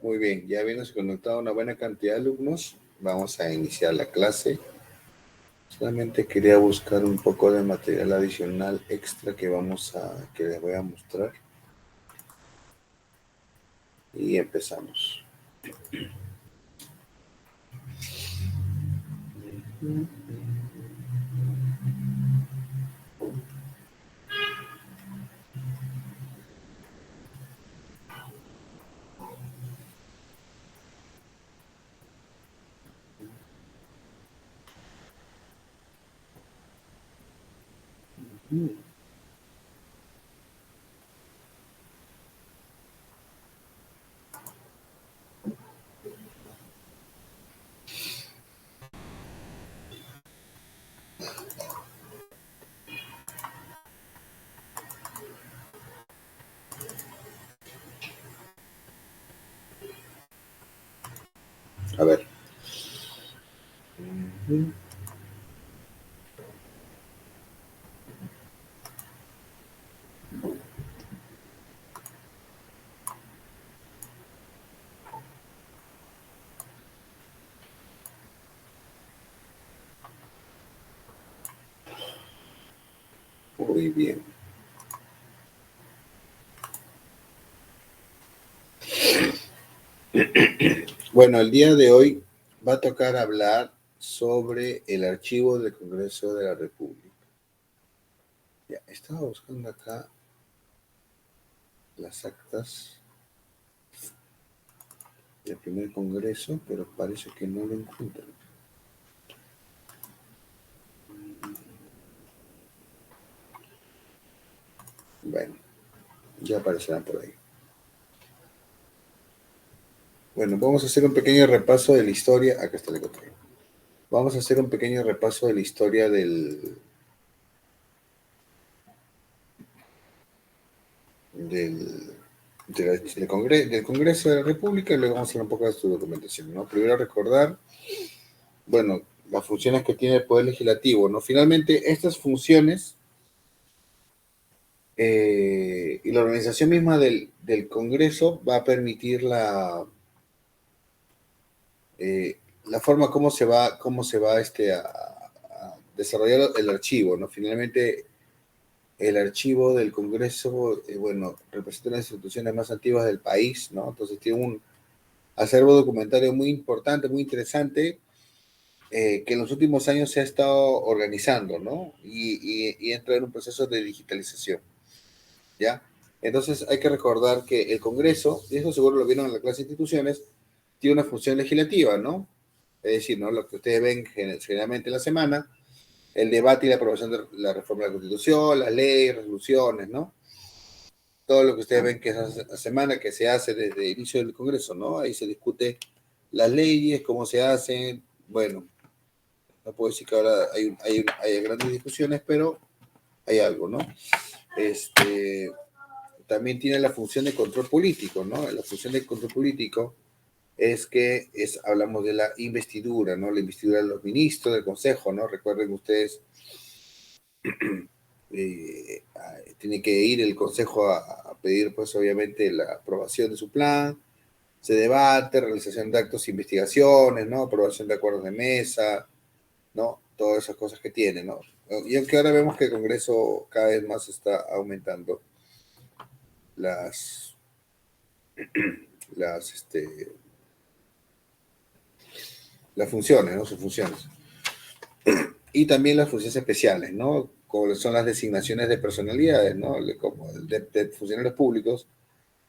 Muy bien, ya vimos conectado una buena cantidad de alumnos. Vamos a iniciar la clase. Solamente quería buscar un poco de material adicional extra que les voy a mostrar. Y empezamos. A ver. Muy bien. Bueno, el día de hoy va a tocar hablar sobre el archivo del Congreso de la República. Ya, estaba buscando acá las actas del primer Congreso, pero parece que no lo encuentro. Bueno, ya aparecerán por ahí. Bueno, vamos a hacer un pequeño repaso de la historia. Acá está el encontré. Vamos a hacer un pequeño repaso de la historia del, del Congreso de la República y luego vamos a hacer un poco de su documentación, ¿no? Primero recordar, bueno, las funciones que tiene el Poder Legislativo, ¿no? Finalmente, estas funciones y la organización misma del Congreso va a permitir la forma cómo se va a desarrollar el archivo, ¿no? Finalmente, el archivo del Congreso, bueno, representa una de las instituciones más antiguas del país, ¿no? Entonces tiene un acervo documentario muy importante, muy interesante, que en los últimos años se ha estado organizando, ¿no? Y entra en un proceso de digitalización, ¿ya? Entonces hay que recordar que el Congreso, y eso seguro lo vieron en la clase de instituciones, tiene una función legislativa, ¿no? Es decir, ¿no? Lo que ustedes ven generalmente en la semana, el debate y la aprobación de la reforma de la Constitución, las leyes, resoluciones, ¿no? Todo lo que ustedes ven que es la semana que se hace desde el inicio del Congreso, ¿no? Ahí se discute las leyes, cómo se hacen. Bueno, no puedo decir que ahora hay grandes discusiones, pero hay algo, ¿no? También tiene la función de control político, ¿no? La función de control político hablamos de la investidura, ¿no? La investidura de los ministros del Consejo, ¿no? Recuerden ustedes, tiene que ir el Consejo a pedir, pues, obviamente, la aprobación de su plan, se debate, realización de actos de investigaciones, ¿no? Aprobación de acuerdos de mesa, ¿no? Todas esas cosas que tiene, ¿no? Y aunque ahora vemos que el Congreso cada vez más está aumentando las, las, este, las funciones, ¿no? Sus funciones. Y también las funciones especiales, ¿no? Como son las designaciones de personalidades, ¿no? Como de funcionarios públicos,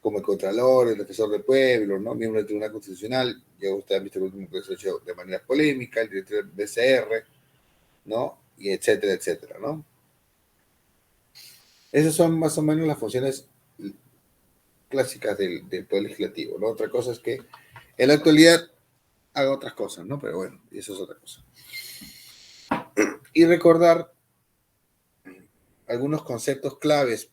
como el Contralor, el Defensor del Pueblo, ¿no? Miembro del Tribunal Constitucional, ya ustedes han visto que el último Congreso hecho de manera polémica, el director del BCR, ¿no? Y etcétera, etcétera, ¿no? Esas son más o menos las funciones clásicas del Poder Legislativo, ¿no? Otra cosa es que en la actualidad haga otras cosas, ¿no? Pero bueno, eso es otra cosa. Y recordar algunos conceptos claves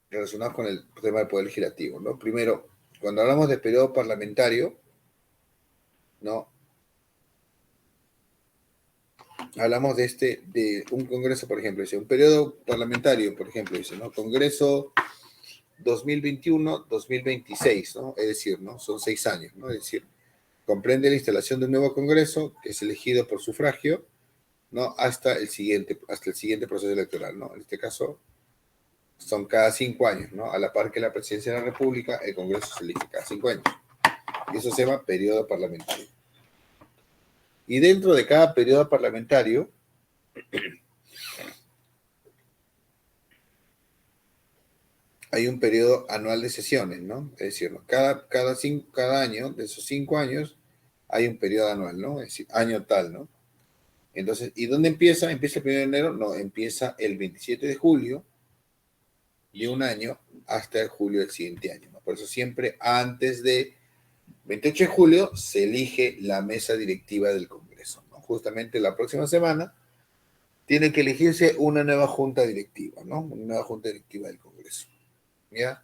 relacionados con el tema del Poder Legislativo, ¿no? Primero, cuando hablamos de periodo parlamentario, ¿no? Hablamos de un congreso, por ejemplo, dice, un periodo parlamentario, por ejemplo, dice, ¿no? Congreso 2021-2026, ¿no? Es decir, ¿no? Son 6 años, ¿no? Es decir, comprende la instalación de un nuevo Congreso que es elegido por sufragio, ¿no? Hasta el siguiente proceso electoral, ¿no? En este caso, son cada 5 años, ¿no? A la par que la presidencia de la República, el Congreso se elige cada 5 años. Y eso se llama periodo parlamentario. Y dentro de cada periodo parlamentario, hay un periodo anual de sesiones, ¿no? Es decir, ¿no? Cada año, de esos 5 años, hay un periodo anual, ¿no? Es decir, año tal, ¿no? Entonces, ¿y dónde empieza? ¿Empieza el 1 de enero? No, empieza el 27 de julio de un año hasta el julio del siguiente año, ¿no? Por eso siempre antes de 28 de julio se elige la mesa directiva del Congreso, ¿no? Justamente la próxima semana tiene que elegirse una nueva junta directiva, ¿no? Una nueva junta directiva del Congreso, ¿ya?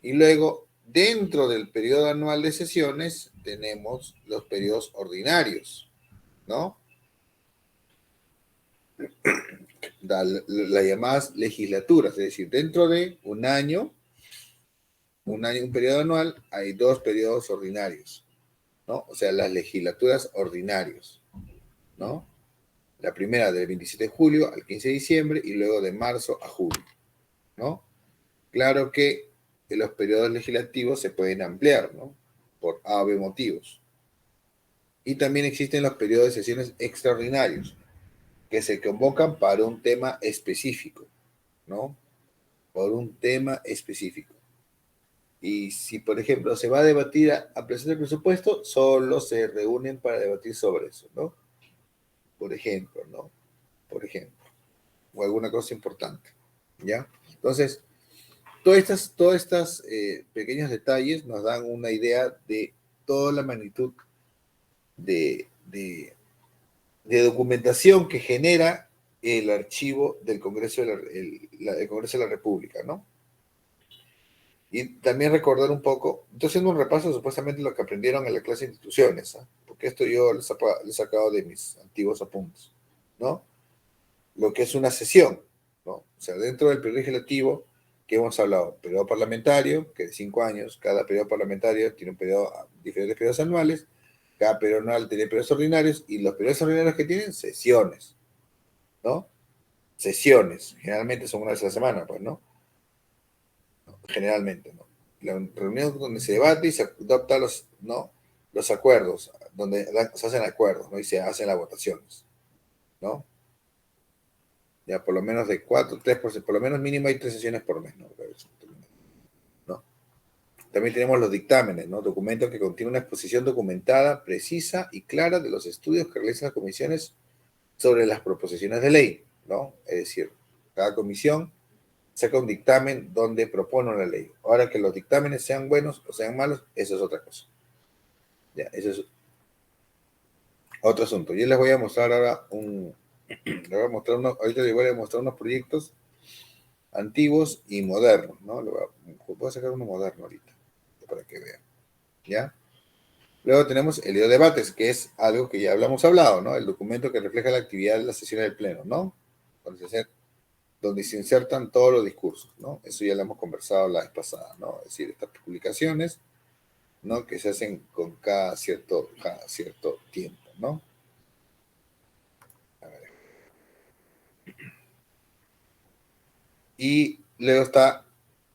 Y luego, dentro del periodo anual de sesiones, tenemos los periodos ordinarios, ¿no? Las llamadas legislaturas, es decir, dentro de un periodo anual, hay 2 periodos ordinarios, ¿no? O sea, las legislaturas ordinarios, ¿no? La primera del 27 de julio al 15 de diciembre y luego de marzo a julio, ¿no? Claro que los periodos legislativos se pueden ampliar, ¿no? Por A o B motivos. Y también existen los periodos de sesiones extraordinarios, que se convocan para un tema específico, ¿no? Por un tema específico. Y si, por ejemplo, se va a debatir a presión del presupuesto, solo se reúnen para debatir sobre eso, ¿no? Por ejemplo, ¿no? Por ejemplo. O alguna cosa importante, ¿ya? Entonces, todas estas pequeños detalles nos dan una idea de toda la magnitud de documentación que genera el archivo del Congreso el Congreso de la República, ¿no? Y también recordar un poco, estoy haciendo un repaso supuestamente lo que aprendieron en la clase de instituciones, ¿eh? Porque esto yo les he sacado de mis antiguos apuntes, ¿no? Lo que es una sesión, ¿no? O sea, dentro del periodo legislativo, que hemos hablado, periodo parlamentario, que de 5 años, cada periodo parlamentario tiene un periodo, diferentes periodos anuales, cada periodo anual tiene periodos ordinarios, y los periodos ordinarios que tienen, sesiones, ¿no? Sesiones, generalmente son una vez a la semana, pues, ¿no? Generalmente, ¿no? La reunión donde se debate y se adoptan los, ¿no? Los acuerdos, donde se hacen acuerdos, ¿no? Y se hacen las votaciones, ¿no? Ya por lo menos de 4, 3 por lo menos mínimo hay 3 sesiones por mes, ¿no? ¿No? También tenemos los dictámenes, ¿no? Documentos que contienen una exposición documentada, precisa y clara de los estudios que realizan las comisiones sobre las proposiciones de ley, ¿no? Es decir, cada comisión saca un dictamen donde propone una ley. Ahora que los dictámenes sean buenos o sean malos, eso es otra cosa. Ya, eso es otro asunto. Yo les voy a mostrar ahora les voy a mostrar ahorita les voy a mostrar unos proyectos antiguos y modernos, ¿no? Voy a sacar uno moderno ahorita, para que vean, ¿ya? Luego tenemos el de debates, que es algo que ya hablado, ¿no? El documento que refleja la actividad de la sesión del Pleno, ¿no? Donde se insertan todos los discursos, ¿no? Eso ya lo hemos conversado la vez pasada, ¿no? Es decir, estas publicaciones, ¿no? Que se hacen con cada cierto tiempo, ¿no? A ver. Y luego está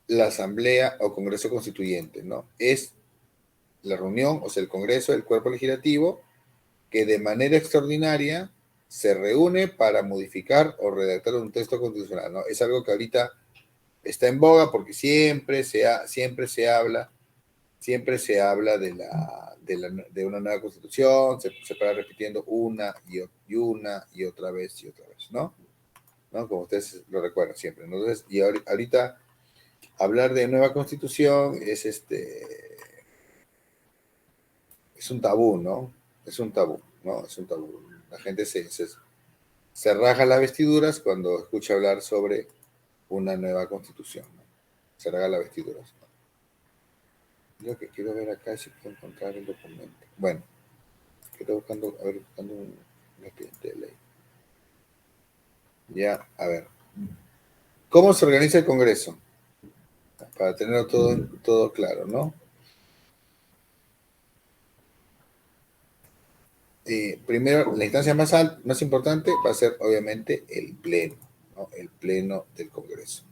la Asamblea o Congreso Constituyente, ¿no? Es la reunión, o sea, el Congreso, el cuerpo legislativo, que de manera extraordinaria se reúne para modificar o redactar un texto constitucional, ¿no? Es algo que ahorita está en boga porque siempre se habla de una nueva constitución, se para repitiendo una y otra vez, ¿no? ¿No? Como ustedes lo recuerdan siempre. Entonces, y ahorita hablar de nueva constitución es un tabú, ¿no? Es un tabú, ¿no? Es un tabú. La gente se raja las vestiduras cuando escucha hablar sobre una nueva constitución, ¿no? Se raja las vestiduras, ¿no? Lo que quiero ver acá es si puedo encontrar el documento. Bueno, estoy buscando un expediente de ley. Ya, a ver. ¿Cómo se organiza el Congreso? para tenerlo todo claro, ¿no? Primero, la instancia más importante va a ser obviamente el pleno, ¿no? El pleno del Congreso,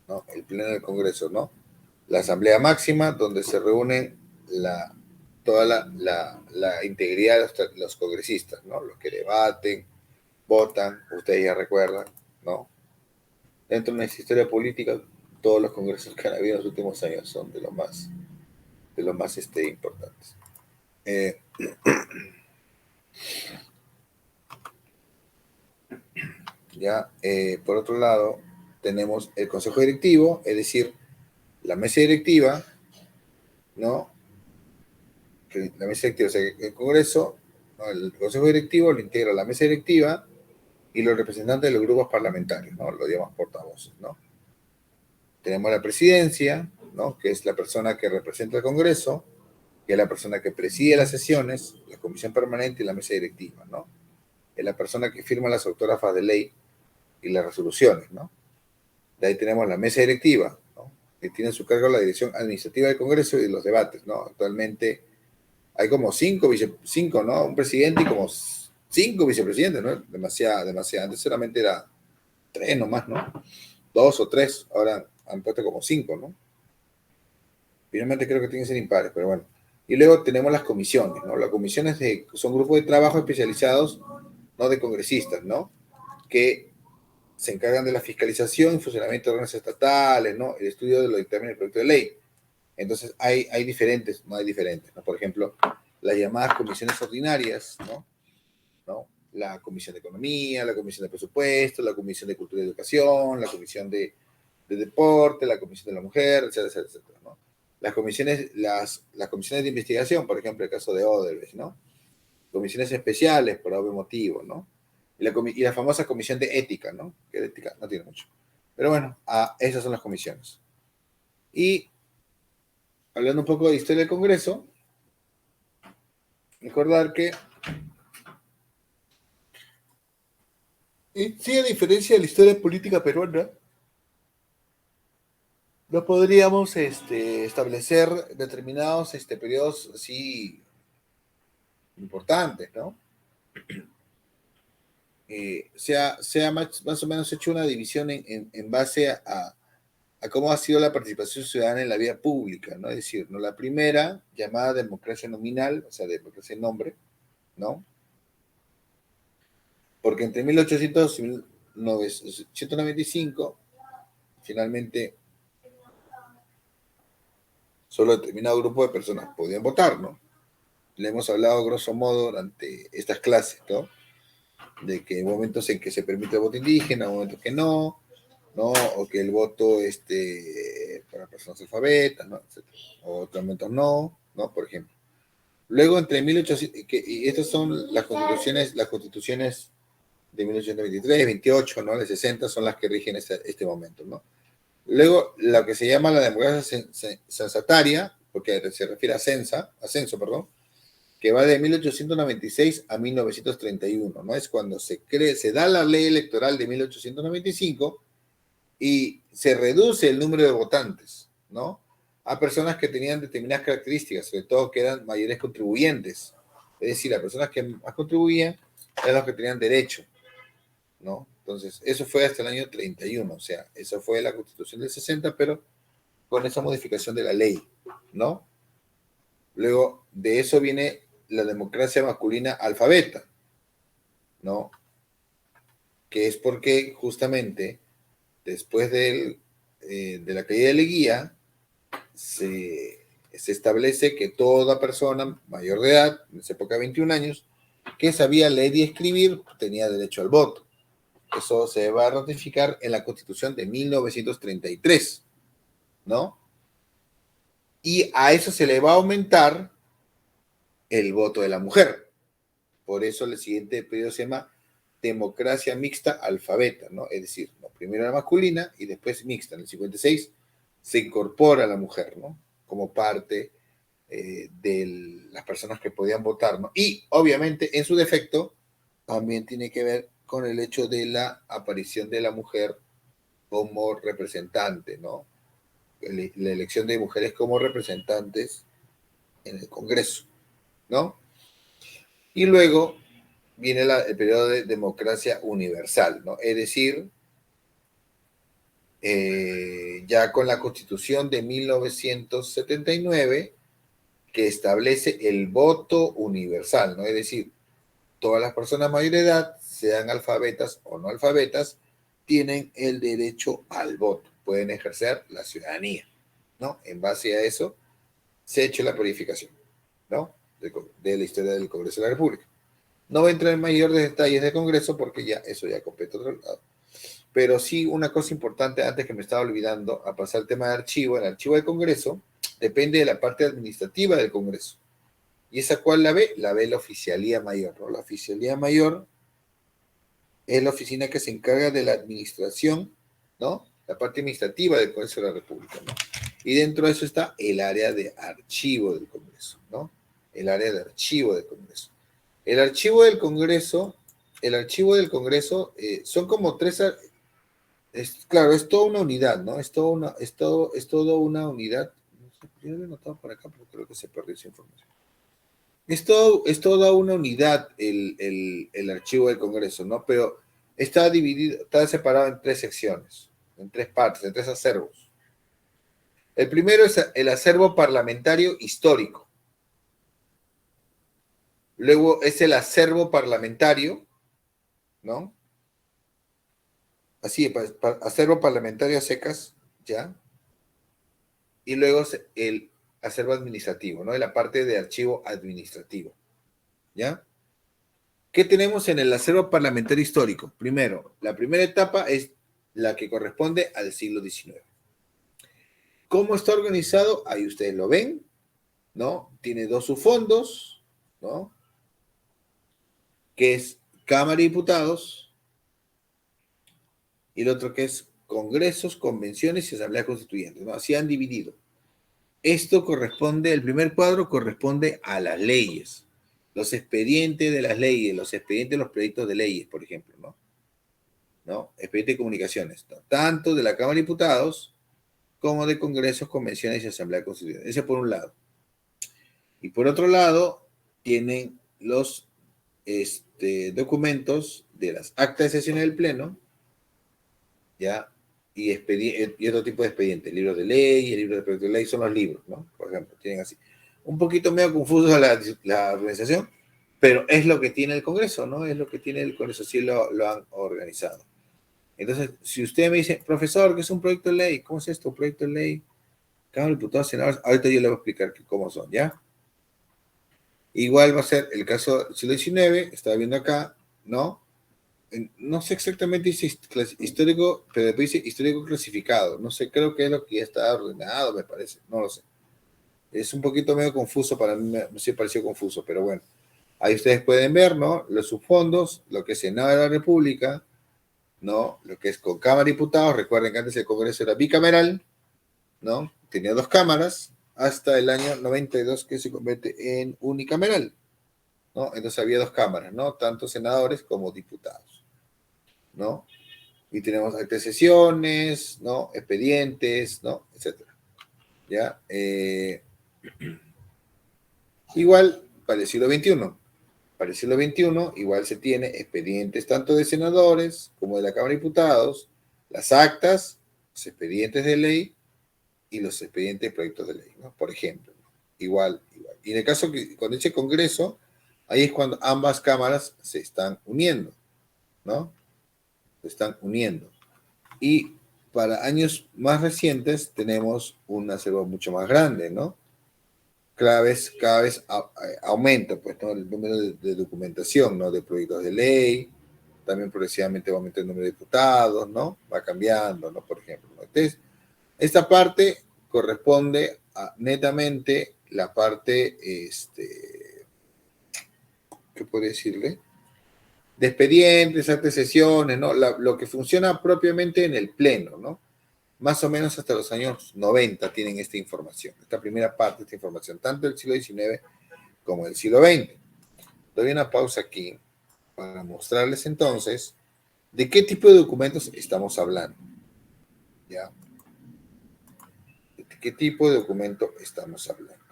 ¿no? El pleno del Congreso, ¿no? La Asamblea Máxima, donde se reúnen toda la integridad de los congresistas, ¿no? Los que debaten, votan, ustedes ya recuerdan, ¿no? Dentro de nuestra historia política, todos los congresos que han habido en los últimos años son de los más importantes. Eh, por otro lado, tenemos el Consejo Directivo, es decir, la mesa directiva, ¿no? La mesa directiva, o sea, el Congreso, ¿no? El Consejo Directivo lo integra la mesa directiva y los representantes de los grupos parlamentarios, ¿no? Lo llamamos portavoces, ¿no? Tenemos la presidencia, ¿no? Que es la persona que representa al Congreso, que es la persona que preside las sesiones, la comisión permanente y la mesa directiva, ¿no? Es la persona que firma las autógrafas de ley y las resoluciones, ¿no? De ahí tenemos la mesa directiva, ¿no? Que tiene en su cargo la dirección administrativa del Congreso y los debates, ¿no? Actualmente hay como cinco, ¿no? Un presidente y como 5 vicepresidentes, ¿no? Demasiado. Antes solamente era 3 nomás, ¿no? 2 o 3, ahora han puesto como 5, ¿no? Finalmente creo que tienen que ser impares, pero bueno. Y luego tenemos las comisiones, ¿no? Las comisiones son grupos de trabajo especializados, ¿no? De congresistas, ¿no? Que se encargan de la fiscalización y funcionamiento de órganos estatales, ¿no? El estudio de los dictámenes del proyecto de ley. Entonces, hay diferentes, no hay diferentes, ¿no? Por ejemplo, las llamadas comisiones ordinarias, ¿no? ¿No? La Comisión de Economía, la Comisión de Presupuesto, la Comisión de Cultura y Educación, la Comisión de Deporte, la Comisión de la Mujer, etcétera, etcétera, etcétera, ¿no? Las comisiones de investigación, por ejemplo, el caso de Odebrecht, ¿no? Comisiones especiales por obvio motivo, ¿no? Y la famosa comisión de ética, ¿no? Que de ética no tiene mucho. Pero bueno, esas son las comisiones. Y hablando un poco de historia del Congreso, recordar que, sí, a diferencia de la historia política peruana, no podríamos establecer determinados periodos así importantes, ¿no? Se ha más o menos hecho una división en base a cómo ha sido la participación ciudadana en la vida pública, ¿no? Es decir, ¿no? La primera, llamada democracia nominal, o sea, democracia en nombre, ¿no? Porque entre 1800 y 1995, finalmente, solo determinado grupo de personas podían votar, ¿no? Le hemos hablado grosso modo durante estas clases, ¿no? De que hay momentos en que se permite el voto indígena, momentos que no, ¿no? O que el voto para personas alfabetas, ¿no? Etcétera. O otros momentos no, ¿no? Por ejemplo. Luego, entre 1800, y estas son las constituciones de 1823, 28, ¿no? De 60 son las que rigen este momento, ¿no? Luego, lo que se llama la democracia censataria, porque se refiere a censo, perdón, que va de 1896 a 1931, ¿no? Es cuando se da la ley electoral de 1895 y se reduce el número de votantes, ¿no? A personas que tenían determinadas características, sobre todo que eran mayores contribuyentes. Es decir, las personas que más contribuían eran los que tenían derecho, ¿no? Entonces, eso fue hasta el año 31, o sea, eso fue la Constitución del 60, pero con esa modificación de la ley, ¿no? Luego de eso viene la democracia masculina alfabeta, ¿no? Que es porque justamente después de la caída de Leguía se establece que toda persona mayor de edad, en esa época 21 años, que sabía leer y escribir, tenía derecho al voto. Eso se va a ratificar en la Constitución de 1933, ¿no? Y a eso se le va a aumentar el voto de la mujer. Por eso el siguiente periodo se llama democracia mixta alfabeta, ¿no? Es decir, ¿no? Primero la masculina y después mixta. En el 56 se incorpora a la mujer, ¿no? Como parte de las personas que podían votar, ¿no? Y obviamente en su defecto también tiene que ver con el hecho de la aparición de la mujer como representante, ¿no? la elección de mujeres como representantes en el Congreso, ¿no? Y luego viene el periodo de democracia universal, ¿no? Es decir, ya con la Constitución de 1979, que establece el voto universal, ¿no? Es decir, todas las personas mayor de edad, sean alfabetas o no alfabetas, tienen el derecho al voto, pueden ejercer la ciudadanía, ¿no? En base a eso se ha hecho la purificación, ¿no? De la historia del Congreso de la República. No voy a entrar en mayores detalles del Congreso porque ya eso ya compete otro lado. Pero sí una cosa importante antes que me estaba olvidando, a pasar el tema de archivo. El archivo del Congreso depende de la parte administrativa del Congreso. ¿Y esa cuál la ve? La ve la Oficialía Mayor, ¿no? La Oficialía Mayor es la oficina que se encarga de la administración, ¿no? La parte administrativa del Congreso de la República, ¿no? Y dentro de eso está el área de archivo del Congreso, ¿no? El área de archivo del Congreso. El archivo del Congreso, son como tres, claro, es toda una unidad, ¿no? Es todo una unidad. Yo lo he notado por acá, pero creo que se perdió esa información. Es toda una unidad el archivo del Congreso, ¿no? Pero está dividido, está separado en tres secciones, en tres partes, en tres acervos. El primero es el acervo parlamentario histórico. Luego es el acervo parlamentario, ¿no? Así, acervo parlamentario a secas, ¿ya? Y luego el acervo administrativo, ¿no? La parte de archivo administrativo, ¿ya? ¿Qué tenemos en el acervo parlamentario histórico? Primero, la primera etapa es la que corresponde al siglo XIX. ¿Cómo está organizado? Ahí ustedes lo ven, ¿no? Tiene dos subfondos, ¿no? Que es Cámara de Diputados y el otro que es Congresos, Convenciones y Asambleas Constituyentes, ¿no? Así han dividido. Esto corresponde, el primer cuadro corresponde a las leyes, los expedientes de las leyes, los expedientes de los proyectos de leyes, por ejemplo, ¿no? ¿No? Expediente de comunicaciones, ¿no? Tanto de la Cámara de Diputados como de congresos, convenciones y asamblea constituyente. Ese por un lado. Y por otro lado, tienen los documentos de las actas de sesiones del Pleno, ¿ya? Y otro tipo de expedientes, libros de ley, el libro de proyecto de ley son los libros, ¿no? Por ejemplo, tienen así. Un poquito medio confuso la organización, pero es lo que tiene el Congreso, ¿no? Es lo que tiene el Congreso, sí lo han organizado. Entonces, si usted me dice, profesor, ¿qué es un proyecto de ley? ¿Cómo es esto? Un proyecto de ley, Cámara de Diputados, Senadores, ahorita yo le voy a explicar cómo son, ¿ya? Igual va a ser el caso del siglo XIX, estaba viendo acá, ¿no? No sé exactamente si es histórico, pero después dice histórico clasificado. No sé, creo que es lo que ya está ordenado, me parece, no lo sé. Es un poquito medio confuso, para mí me pareció confuso, pero bueno. Ahí ustedes pueden ver, ¿no? Los subfondos, lo que es Senado de la República, ¿no? Lo que es con Cámara de Diputados. Recuerden que antes el Congreso era bicameral, ¿no? Tenía dos cámaras hasta el año 92 que se convierte en unicameral, ¿no? Entonces había dos cámaras, ¿no? Tanto senadores como diputados, ¿no? Y tenemos actas de sesiones, ¿no? Expedientes, ¿no? Etcétera. ¿Ya? Igual para el siglo XXI. Para el siglo XXI igual se tiene expedientes tanto de senadores como de la Cámara de Diputados, las actas, los expedientes de ley y los expedientes de proyectos de ley, ¿no? Por ejemplo, ¿no? Igual. Y en el caso que cuando dice Congreso, ahí es cuando ambas cámaras se están uniendo, ¿no? Se están uniendo. Y para años más recientes tenemos un acervo mucho más grande, ¿no? Cada vez aumenta, pues, ¿no? El número de documentación, ¿no? De proyectos de ley, también progresivamente va aumentando el número de diputados, ¿no? Va cambiando, ¿no? Por ejemplo, ¿no? Entonces, esta parte corresponde a netamente la parte, ¿qué puedo decirle? De expedientes, actas de sesiones, ¿no? Lo que funciona propiamente en el pleno, ¿no? Más o menos hasta los años 90 tienen esta información, esta primera parte de esta información, tanto del siglo XIX como del siglo XX. Doy una pausa aquí para mostrarles entonces de qué tipo de documentos estamos hablando. ¿Ya? qué tipo de documento estamos hablando.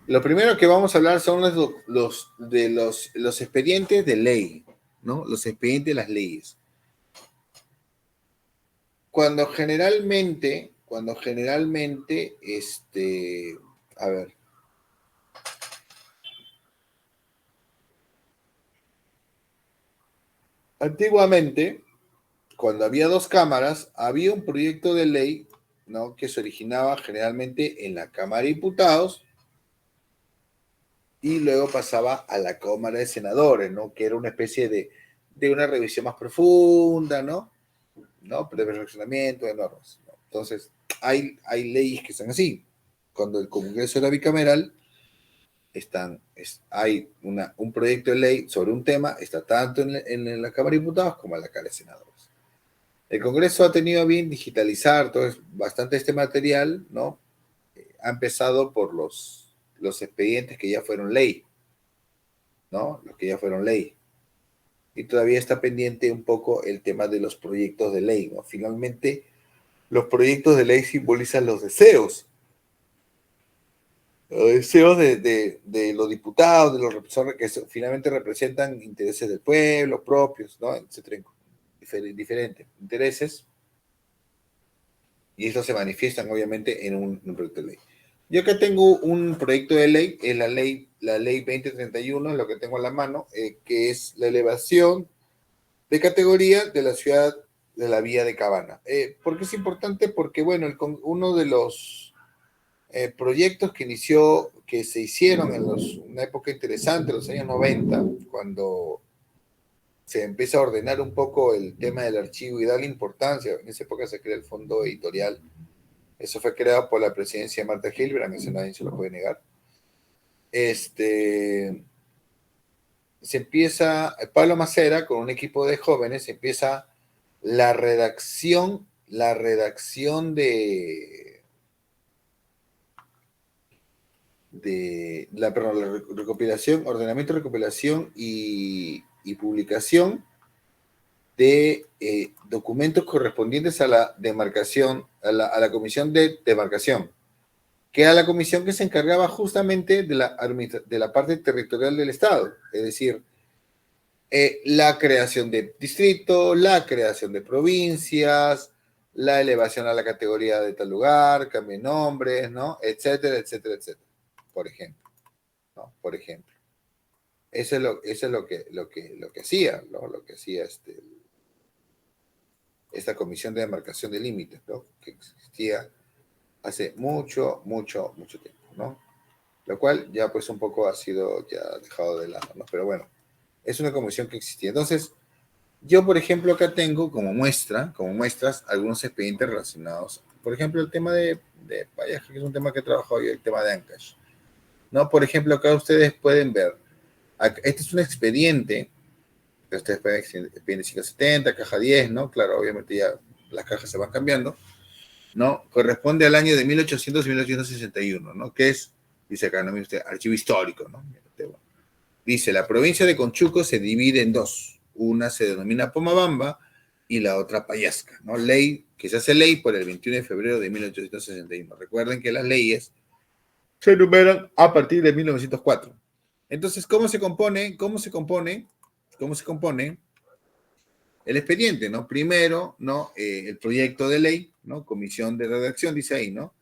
Lo primero que vamos a hablar son los expedientes de ley, ¿no? Los expedientes de las leyes. Cuando generalmente, a ver, antiguamente, cuando había dos cámaras, había un proyecto de ley, ¿no? Que se originaba generalmente en la Cámara de Diputados y luego pasaba a la Cámara de Senadores, ¿no? Que era una especie de una revisión más profunda, ¿no? ¿No? De perfeccionamiento de normas, ¿no? Entonces, hay leyes que son así. Cuando el Congreso era bicameral, hay un proyecto de ley sobre un tema, está tanto en la Cámara de Diputados como en la Cámara de Senadores. El Congreso ha tenido a bien digitalizar bastante este material, ¿no? Ha empezado por los expedientes que ya fueron ley, ¿no? Los que ya fueron ley. Y todavía está pendiente un poco el tema de los proyectos de ley, ¿no? Finalmente, los proyectos de ley simbolizan los deseos de los diputados, de los representantes que finalmente representan intereses del pueblo, propios, ¿no? Etcétera, diferentes intereses, y eso se manifiestan obviamente en un proyecto de ley. Yo acá tengo un proyecto de ley, es la ley 2031, es lo que tengo en la mano, que es la elevación de categoría de la ciudad de la Vía de Cabana. ¿Por qué es importante? Porque, bueno, uno de los proyectos que se hicieron en una época interesante, los años 90, cuando se empieza a ordenar un poco el tema del archivo y darle importancia. En esa época se crea el fondo editorial. Eso fue creado por la presidencia de Marta Hilbrand, eso nadie se lo puede negar. Se empieza, Pablo Macera, con un equipo de jóvenes, empieza la redacción la recopilación, ordenamiento, recopilación y publicación de documentos correspondientes a la demarcación, a la comisión de demarcación, que era la comisión que se encargaba justamente de la parte territorial del Estado, es decir, la creación de distritos, la creación de provincias, la elevación a la categoría de tal lugar, cambio de nombres, ¿no? Etcétera, etcétera, etcétera, por ejemplo, ¿no? Por ejemplo. Eso es lo que hacía, ¿no? Lo que hacía esta comisión de demarcación de límites, ¿no? Que existía hace mucho, mucho, mucho tiempo, ¿no? Lo cual ya pues un poco ha sido ya dejado de lado, ¿no? Pero bueno, es una comisión que existía. Entonces, yo, por ejemplo, acá tengo como muestras, algunos expedientes relacionados. Por ejemplo, el tema de Payaje, que es un tema que he trabajado yo, el tema de Ancash, ¿no? Por ejemplo, acá ustedes pueden ver, este es un expediente, que ustedes pueden ver, expediente 570, caja 10, ¿no? Claro, obviamente ya las cajas se van cambiando, ¿no? Corresponde al año de 1800 y 1861, ¿no? Que es, dice acá, ¿no? Mire usted, archivo histórico, ¿no? Dice, la provincia de Conchuco se divide en dos. Una se denomina Pomabamba y la otra Payasca, ¿no? Ley que se hace ley por el 21 de febrero de 1861. Recuerden que las leyes se enumeran a partir de 1904. Entonces, ¿cómo se compone? El expediente, ¿no? Primero, ¿no? El proyecto de ley, ¿no? Comisión de redacción, dice ahí, ¿no?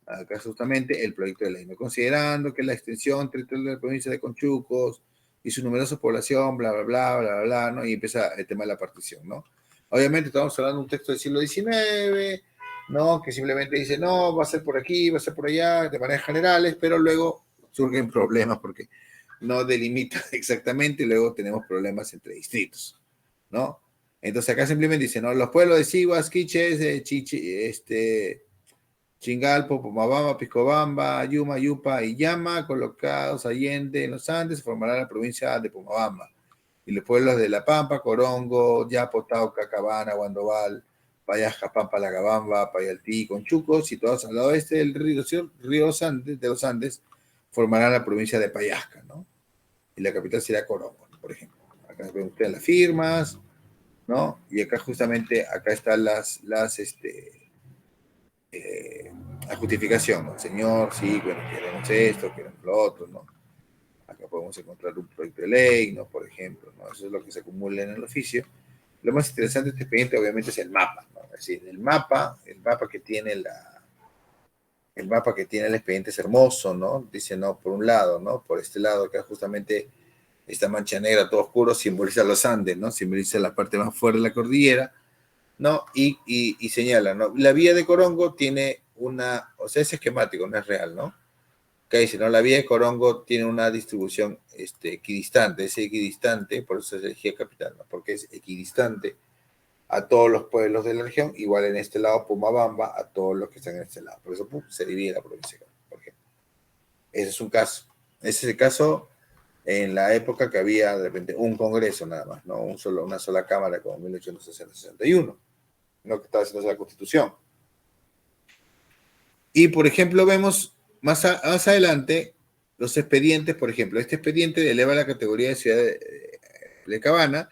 Acá justamente el proyecto de ley, ¿no? Considerando que la extensión territorial de la provincia de Conchucos y su numerosa población, bla, bla, bla, bla, bla, bla, ¿no? Y empieza el tema de la partición, ¿no? Obviamente estamos hablando de un texto del siglo XIX, ¿no? Que simplemente dice, no, va a ser por aquí, va a ser por allá, de maneras generales, pero luego surgen problemas porque no delimita exactamente y luego tenemos problemas entre distritos, ¿no? Entonces acá simplemente dice, ¿no? Los pueblos de Siguas, Quiches, Chingalpo, Pomabamba, Piscobamba, Yuma, Yupa y Yama, colocados allende en los Andes, formarán la provincia de Pomabamba. Y los pueblos de La Pampa, Corongo, Yapo, Tauca, Cabana, Guandoval, Payasca, Pampa, Lagabamba, Payaltí, Conchuco, situados al oeste del río de los Andes, formarán la provincia de Payasca, ¿no? Y la capital será Corongo, por ejemplo. Acá ven ustedes las firmas, ¿no? Y acá justamente, acá están la justificación, ¿no? Señor, sí, bueno, queremos esto, queremos lo otro, ¿no? Acá podemos encontrar un proyecto de ley, ¿no? Por ejemplo, ¿no? Eso es lo que se acumula en el oficio. Lo más interesante de este expediente, obviamente, es el mapa, ¿no? Es decir, el mapa que tiene el mapa que tiene el expediente es hermoso, ¿no? Dice, no, por un lado, ¿no? Por este lado, acá justamente esta mancha negra, todo oscuro, simboliza los Andes, ¿no? Simboliza la parte más fuerte de la cordillera, ¿no? Y señala, ¿no? La vía de Corongo tiene una, o sea, es esquemático, no es real, ¿no? Que dice, ¿no? La vía de Corongo tiene una distribución equidistante, es equidistante, por eso es elegida capital, ¿no? Porque es equidistante a todos los pueblos de la región, igual en este lado Pomabamba a todos los que están en este lado. Por eso se divide la provincia, por ejemplo. Ese es un caso. Ese es el caso en la época que había de repente un congreso nada más, ¿no? Una sola cámara como en 1860-61, no que estaba haciendo la constitución. Y por ejemplo vemos más adelante los expedientes, por ejemplo, este expediente eleva la categoría de ciudad de Cabana,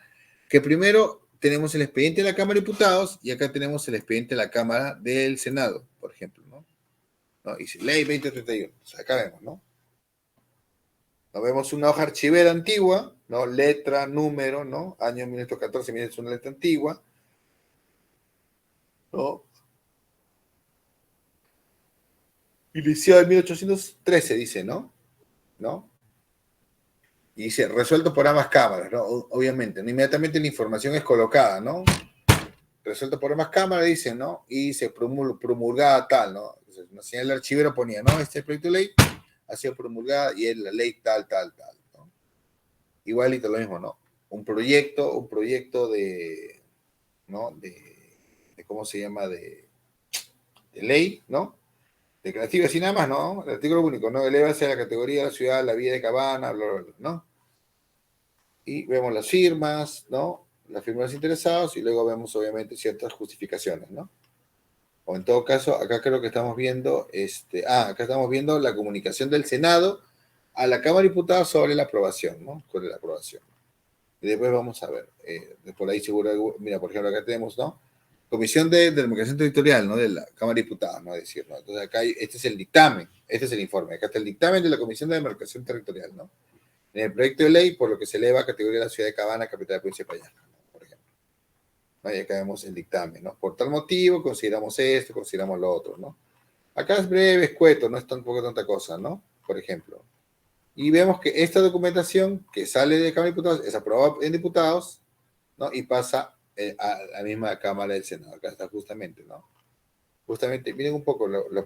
que primero tenemos el expediente de la Cámara de Diputados y acá tenemos el expediente de la Cámara del Senado, por ejemplo, ¿no? ¿No? Y ley 2031, o sea, acá vemos, ¿no? Nos vemos una hoja archivera antigua, ¿no? Letra, número, ¿no? Año 1914, miren, es una letra antigua, ¿no? Iniciado en 1813, dice, ¿no? ¿No? Y dice, resuelto por ambas cámaras, ¿no? Obviamente, ¿no? Inmediatamente la información es colocada, ¿no? Resuelto por ambas cámaras, dice, ¿no? Y se promulgada tal, ¿no? Entonces, una señal del archivero ponía, ¿no? Este proyecto de ley ha sido promulgada y es la ley tal, tal, tal, ¿no? Igualito lo mismo, ¿no? Un proyecto de, ¿no? De ¿cómo se llama? De ley, ¿no? Declarativa, así nada más, ¿no? El artículo único, ¿no? Eleva hacia la categoría de la ciudad, la vía de Cabana, bla, bla, bla, ¿no? Y vemos las firmas, ¿no? Las firmas de los interesados y luego vemos, obviamente, ciertas justificaciones, ¿no? O en todo caso, acá creo que estamos viendo, acá estamos viendo la comunicación del Senado a la Cámara de Diputados sobre la aprobación, ¿no? Sobre la aprobación. Y después vamos a ver, por ahí seguro, mira, por ejemplo, acá tenemos, ¿no? Comisión de Demarcación Territorial, ¿no? De la Cámara de Diputados, ¿no? Es decir, ¿no? Entonces acá este es el dictamen, este es el informe, acá está el dictamen de la Comisión de Demarcación Territorial, ¿no? En el proyecto de ley, por lo que se eleva a categoría de la ciudad de Cabana, capital de la provincia de Payaca, ¿no? Por ejemplo. ¿No? Y acá vemos el dictamen, ¿no? Por tal motivo, consideramos esto, consideramos lo otro, ¿no? Acá es breve, escueto, no es tampoco tanta cosa, ¿no? Por ejemplo. Y vemos que esta documentación que sale de Cámara de Diputados es aprobada en diputados, ¿no? Y pasa a la misma Cámara del Senado. Acá está justamente, ¿no? Justamente, miren un poco, la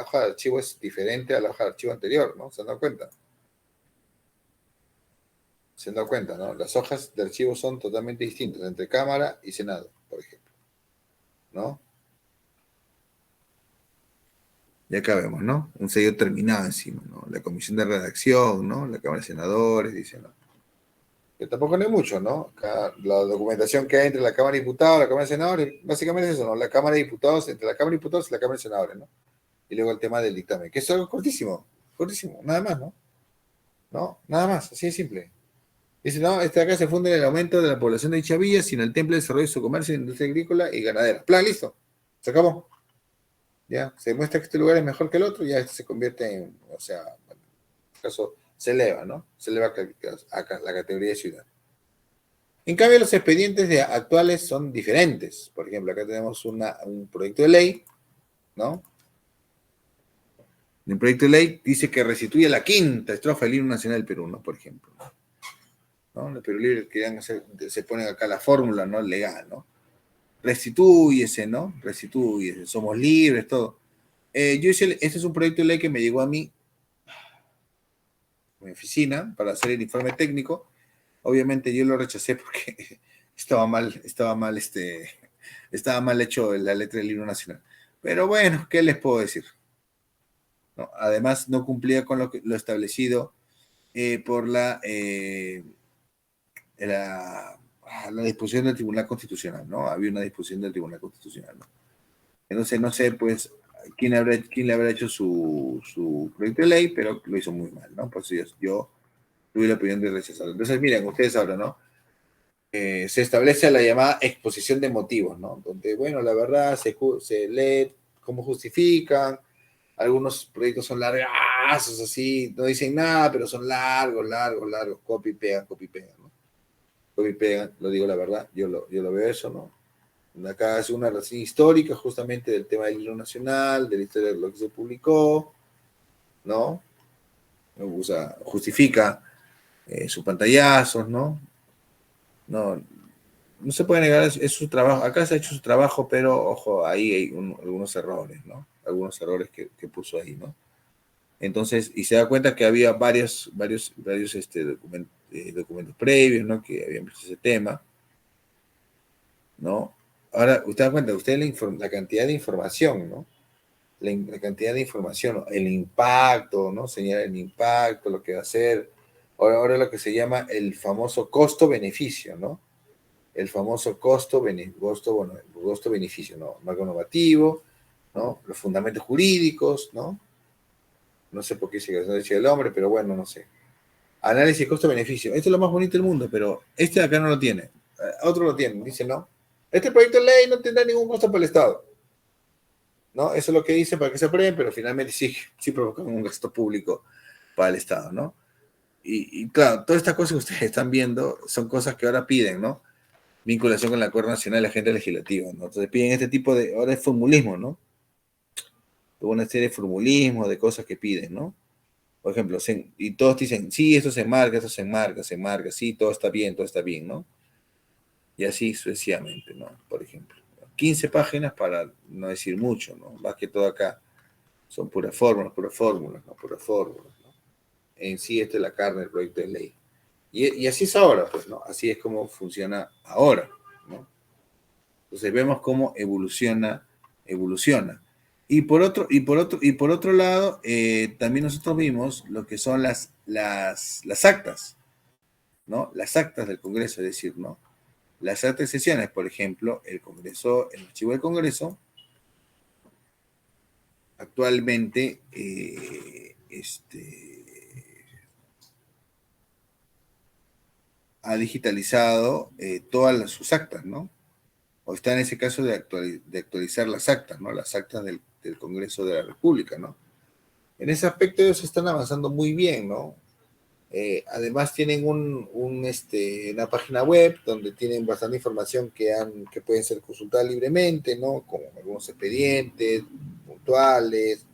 hoja de archivo es diferente a la hoja de archivo anterior, ¿no? ¿Se han dado cuenta? Se han dado cuenta, ¿no? Las hojas de archivo son totalmente distintas entre Cámara y Senado, por ejemplo, ¿no? Y acá vemos, ¿no? Un sello terminado encima, ¿no? La comisión de redacción, ¿no? La Cámara de Senadores, dice, ¿no? Que tampoco no hay mucho, ¿no? Acá, la documentación que hay entre la Cámara de Diputados y la Cámara de Senadores, básicamente es eso, ¿no? La Cámara de Diputados, entre la Cámara de Diputados y la Cámara de Senadores, ¿no? Y luego el tema del dictamen, que es algo cortísimo, nada más, ¿no? ¿No? Nada más, así de simple. Dice, no, este acá se funda en el aumento de la población de dicha villa, sin el temple de desarrollo de su comercio, industria agrícola y ganadera. Plan, listo. Se acabó. Ya, se demuestra que este lugar es mejor que el otro, ya este se convierte en, o sea, en este caso se eleva, ¿no? Se eleva a la categoría de ciudad. En cambio, los expedientes actuales son diferentes. Por ejemplo, acá tenemos un proyecto de ley, ¿no? En el proyecto de ley dice que restituye la quinta estrofa del himno nacional del Perú, ¿no? Por ejemplo. ¿No? Los Perú Libre querían hacer, se ponen acá la fórmula, ¿no? Legal, ¿no? Restitúyese, ¿no? Restitúyese, somos libres, todo. Yo hice, este es un proyecto de ley que me llegó a mí, a mi oficina, para hacer el informe técnico. Obviamente yo lo rechacé porque estaba mal hecho la letra del himno nacional. Pero bueno, ¿qué les puedo decir? ¿No? Además, no cumplía con lo establecido por la disposición del Tribunal Constitucional, ¿no? Había una disposición del Tribunal Constitucional, ¿no? Entonces, no sé, pues, quién le habrá hecho su proyecto de ley, pero lo hizo muy mal, ¿no? Por eso yo tuve la opinión de rechazarlo. Entonces, miren, ustedes ahora, ¿no? se establece la llamada exposición de motivos, ¿no? Donde, bueno, la verdad se lee cómo justifican, algunos proyectos son largazos, así, no dicen nada, pero son largos, copy, pega, ¿no? Copy, pega, lo digo la verdad, yo lo veo eso, ¿no? Acá hace una reseña histórica justamente del tema del hilo nacional, de la historia de lo que se publicó, ¿no? O sea, justifica sus pantallazos, ¿no? No, no se puede negar, es su trabajo. Acá se ha hecho su trabajo, pero ojo, ahí hay algunos errores, ¿no? Algunos errores que puso ahí, ¿no? Entonces, y se da cuenta que había varios documentos previos, ¿no? Que habían visto ese tema, ¿no? Ahora, usted da cuenta, usted la cantidad de información, ¿no? La cantidad de información, el impacto, ¿no? Señala el impacto, lo que va a hacer. Ahora lo que se llama el famoso costo-beneficio, ¿no? El famoso costo-beneficio, ¿no? Marco normativo, ¿no? Los fundamentos jurídicos, ¿no? No sé por qué se decía el hombre, pero bueno, no sé. Análisis costo-beneficio. Esto es lo más bonito del mundo, pero este de acá no lo tiene. Otro lo tiene, dice no. Este proyecto de ley no tendrá ningún costo para el Estado. ¿No? Eso es lo que dice para que se aprueben, pero finalmente sí provocan un gasto público para el Estado, ¿no? Y claro, todas estas cosas que ustedes están viendo son cosas que ahora piden, ¿no? Vinculación con el Acuerdo Nacional de la Agenda Legislativa, ¿no? Entonces piden este tipo de, ahora es formulismo, ¿no? Toda una serie de formulismo, de cosas que piden, ¿no? Por ejemplo, y todos dicen, sí, esto se enmarca, sí, todo está bien, ¿no? Y así sucesivamente, ¿no? Por ejemplo, 15 páginas para no decir mucho, ¿no? Más que todo acá son puras fórmulas, ¿no? Puras fórmulas, ¿no? En sí, esta es la carne del proyecto de ley. Y así es ahora, pues, ¿no? Así es como funciona ahora, ¿no? Entonces vemos cómo evoluciona. Y por otro lado, también nosotros vimos lo que son las actas, ¿no? Las actas del Congreso, es decir, ¿no? Las actas de sesiones, por ejemplo, el archivo del Congreso, actualmente, ha digitalizado todas sus actas, ¿no? O está en ese caso de actualizar las actas, ¿no? Las actas del Congreso de la República, ¿no? En ese aspecto ellos están avanzando muy bien, ¿no? Además tienen una página web donde tienen bastante información que pueden ser consultadas libremente, ¿no? Como algunos expedientes puntuales,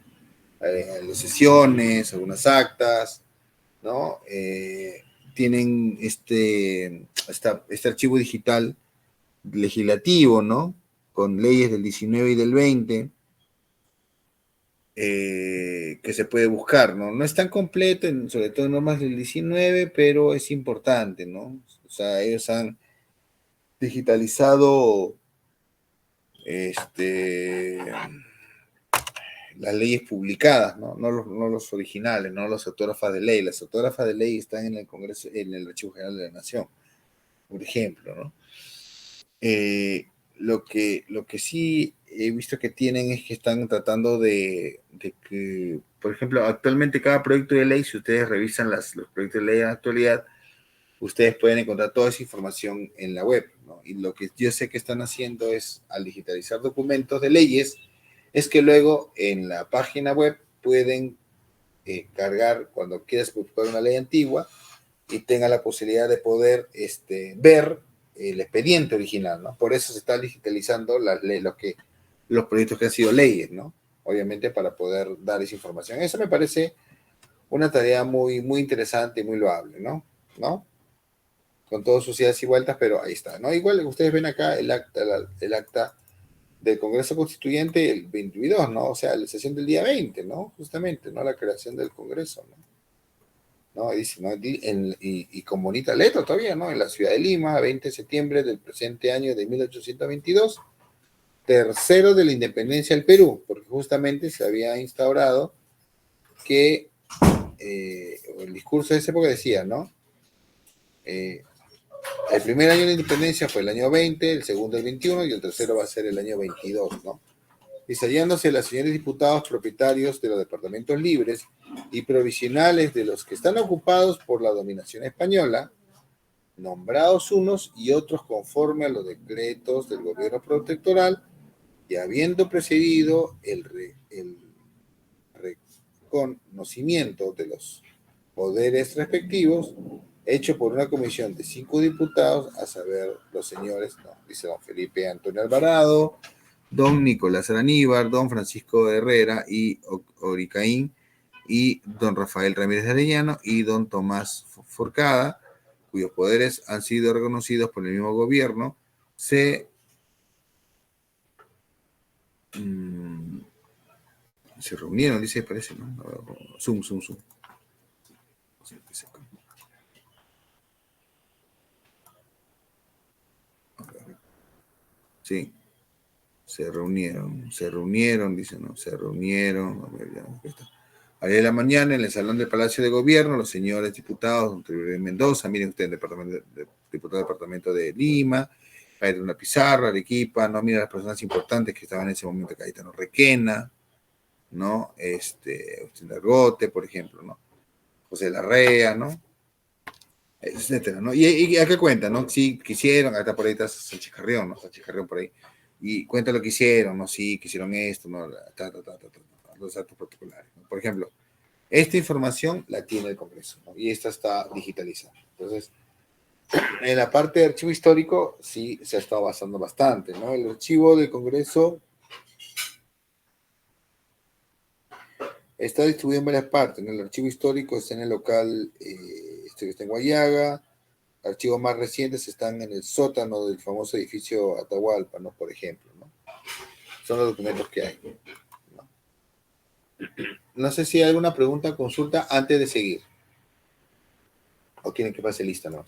las sesiones, algunas actas, ¿no? Tienen este archivo digital legislativo, ¿no? Con leyes del 19 y del 20, que se puede buscar, ¿no? No es tan completo, sobre todo en normas del 19, pero es importante, ¿no? O sea, ellos han digitalizado las leyes publicadas, ¿no? No los originales, no los autógrafas de ley. Las autógrafas de ley están en el Congreso, en el Archivo General de la Nación, por ejemplo, ¿no? Lo que sí he visto que tienen es que están tratando de que, por ejemplo, actualmente cada proyecto de ley, si ustedes revisan los proyectos de ley en la actualidad, ustedes pueden encontrar toda esa información en la web, ¿no? Y lo que yo sé que están haciendo es, al digitalizar documentos de leyes, es que luego en la página web pueden cargar cuando quieras buscar una ley antigua y tenga la posibilidad de poder ver el expediente original, ¿no? Por eso se está digitalizando los proyectos que han sido leyes, ¿no? Obviamente para poder dar esa información. Eso me parece una tarea muy, muy interesante y muy loable, ¿no? ¿No? Con todas sus idas y vueltas, pero ahí está, ¿no? Igual ustedes ven acá el acta del Congreso Constituyente el 22, ¿no? O sea, la sesión del día 20, ¿no? Justamente, ¿no? La creación del Congreso, ¿no? ¿No? Dice, ¿no? Y con bonita letra todavía, ¿no? En la ciudad de Lima, 20 de septiembre del presente año de 1822, tercero de la independencia del Perú, porque justamente se había instaurado que el discurso de esa época decía, ¿no? El primer año de la independencia fue el año 20, el segundo el 21 y el tercero va a ser el año 22, ¿no? Dice, hallándose los señores diputados propietarios de los departamentos libres y provisionales de los que están ocupados por la dominación española, nombrados unos y otros conforme a los decretos del gobierno protectoral, y habiendo precedido el reconocimiento de los poderes respectivos, hecho por una comisión de 5 diputados, a saber, los señores, no, dice don Felipe Antonio Alvarado, don Nicolás Araníbar, don Francisco Herrera y Oricaín, y don Rafael Ramírez de Arellano y don Tomás Forcada, cuyos poderes han sido reconocidos por el mismo gobierno, se reunieron, dice, parece, ¿no? Zoom. Sí, se reunieron, dice, ¿no? Se reunieron, a ver, ya está. Ayer de la mañana, en el Salón del Palacio de Gobierno, los señores diputados, don Tribunal Mendoza, miren ustedes, diputado del Departamento de Lima, una Pizarro, Arequipa, no, mira las personas importantes que estaban en ese momento, Cayetano Requena, ¿no? Agustín Dargote, por ejemplo, ¿no? José Larrea, ¿no? Etcétera, ¿no? Y a qué cuenta, ¿no? Sí, quisieron, hasta por ahí está Sánchez Carrión, ¿no? Sánchez Carrión por ahí. Y cuenta lo que hicieron, ¿no? Sí, que hicieron esto, ¿no? Los datos particulares, ¿no? Por ejemplo, esta información la tiene el Congreso, ¿no? Y esta está digitalizada. Entonces, en la parte de archivo histórico, sí se ha estado avanzando bastante, ¿no? El archivo del Congreso está distribuido en varias partes, ¿no? El archivo histórico está en el local, que está en Guayaga. Archivos más recientes están en el sótano del famoso edificio Atahualpa, ¿no? Por ejemplo, ¿no? Son los documentos que hay, ¿no? No sé si hay alguna pregunta o consulta antes de seguir. ¿O quieren que pase lista, no?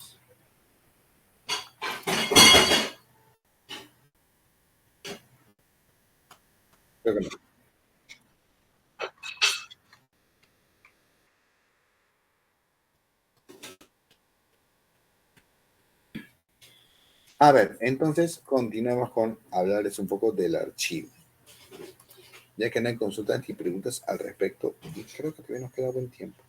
Creo que no. A ver, entonces continuamos con hablarles un poco del archivo. Ya que no hay consultas ni preguntas al respecto, y creo que todavía nos queda buen tiempo.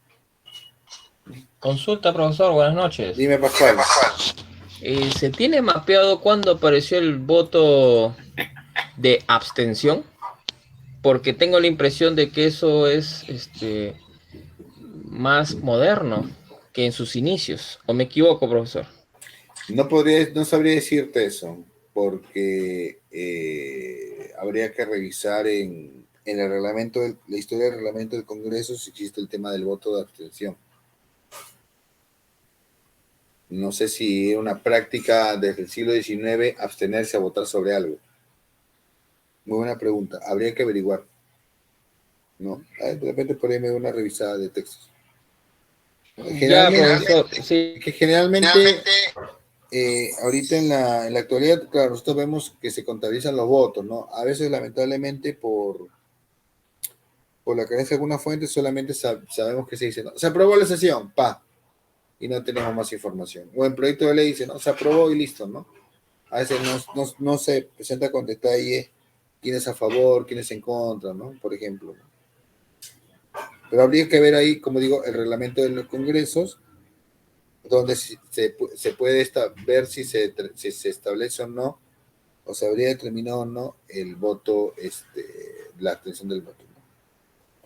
Consulta, profesor, buenas noches. Dime, Pascual. ¿Se tiene mapeado cuándo apareció el voto de abstención? Porque tengo la impresión de que eso es más moderno que en sus inicios. ¿O me equivoco, profesor? No sabría decirte eso, porque habría que revisar en el reglamento, la historia del reglamento del Congreso, si existe el tema del voto de abstención. No sé si era una práctica desde el siglo XIX abstenerse a votar sobre algo. Muy buena pregunta. Habría que averiguar, ¿no? De repente por ahí me da una revisada de textos. Ya, Generalmente, profesor, sí. generalmente ahorita en la actualidad, claro, nosotros vemos que se contabilizan los votos, ¿no? A veces, lamentablemente, por la carencia de alguna fuente, solamente sabemos que se dice, no, se aprobó la sesión, pa, y no tenemos más información. O en proyecto de ley dice, no, se aprobó y listo, ¿no? A veces no se presenta con detalle quién es a favor, quién es en contra, ¿no? Por ejemplo. Pero habría que ver ahí, como digo, el reglamento de los congresos, donde se puede ver si se establece o no, o se habría determinado o no el voto, la abstención del voto, ¿no?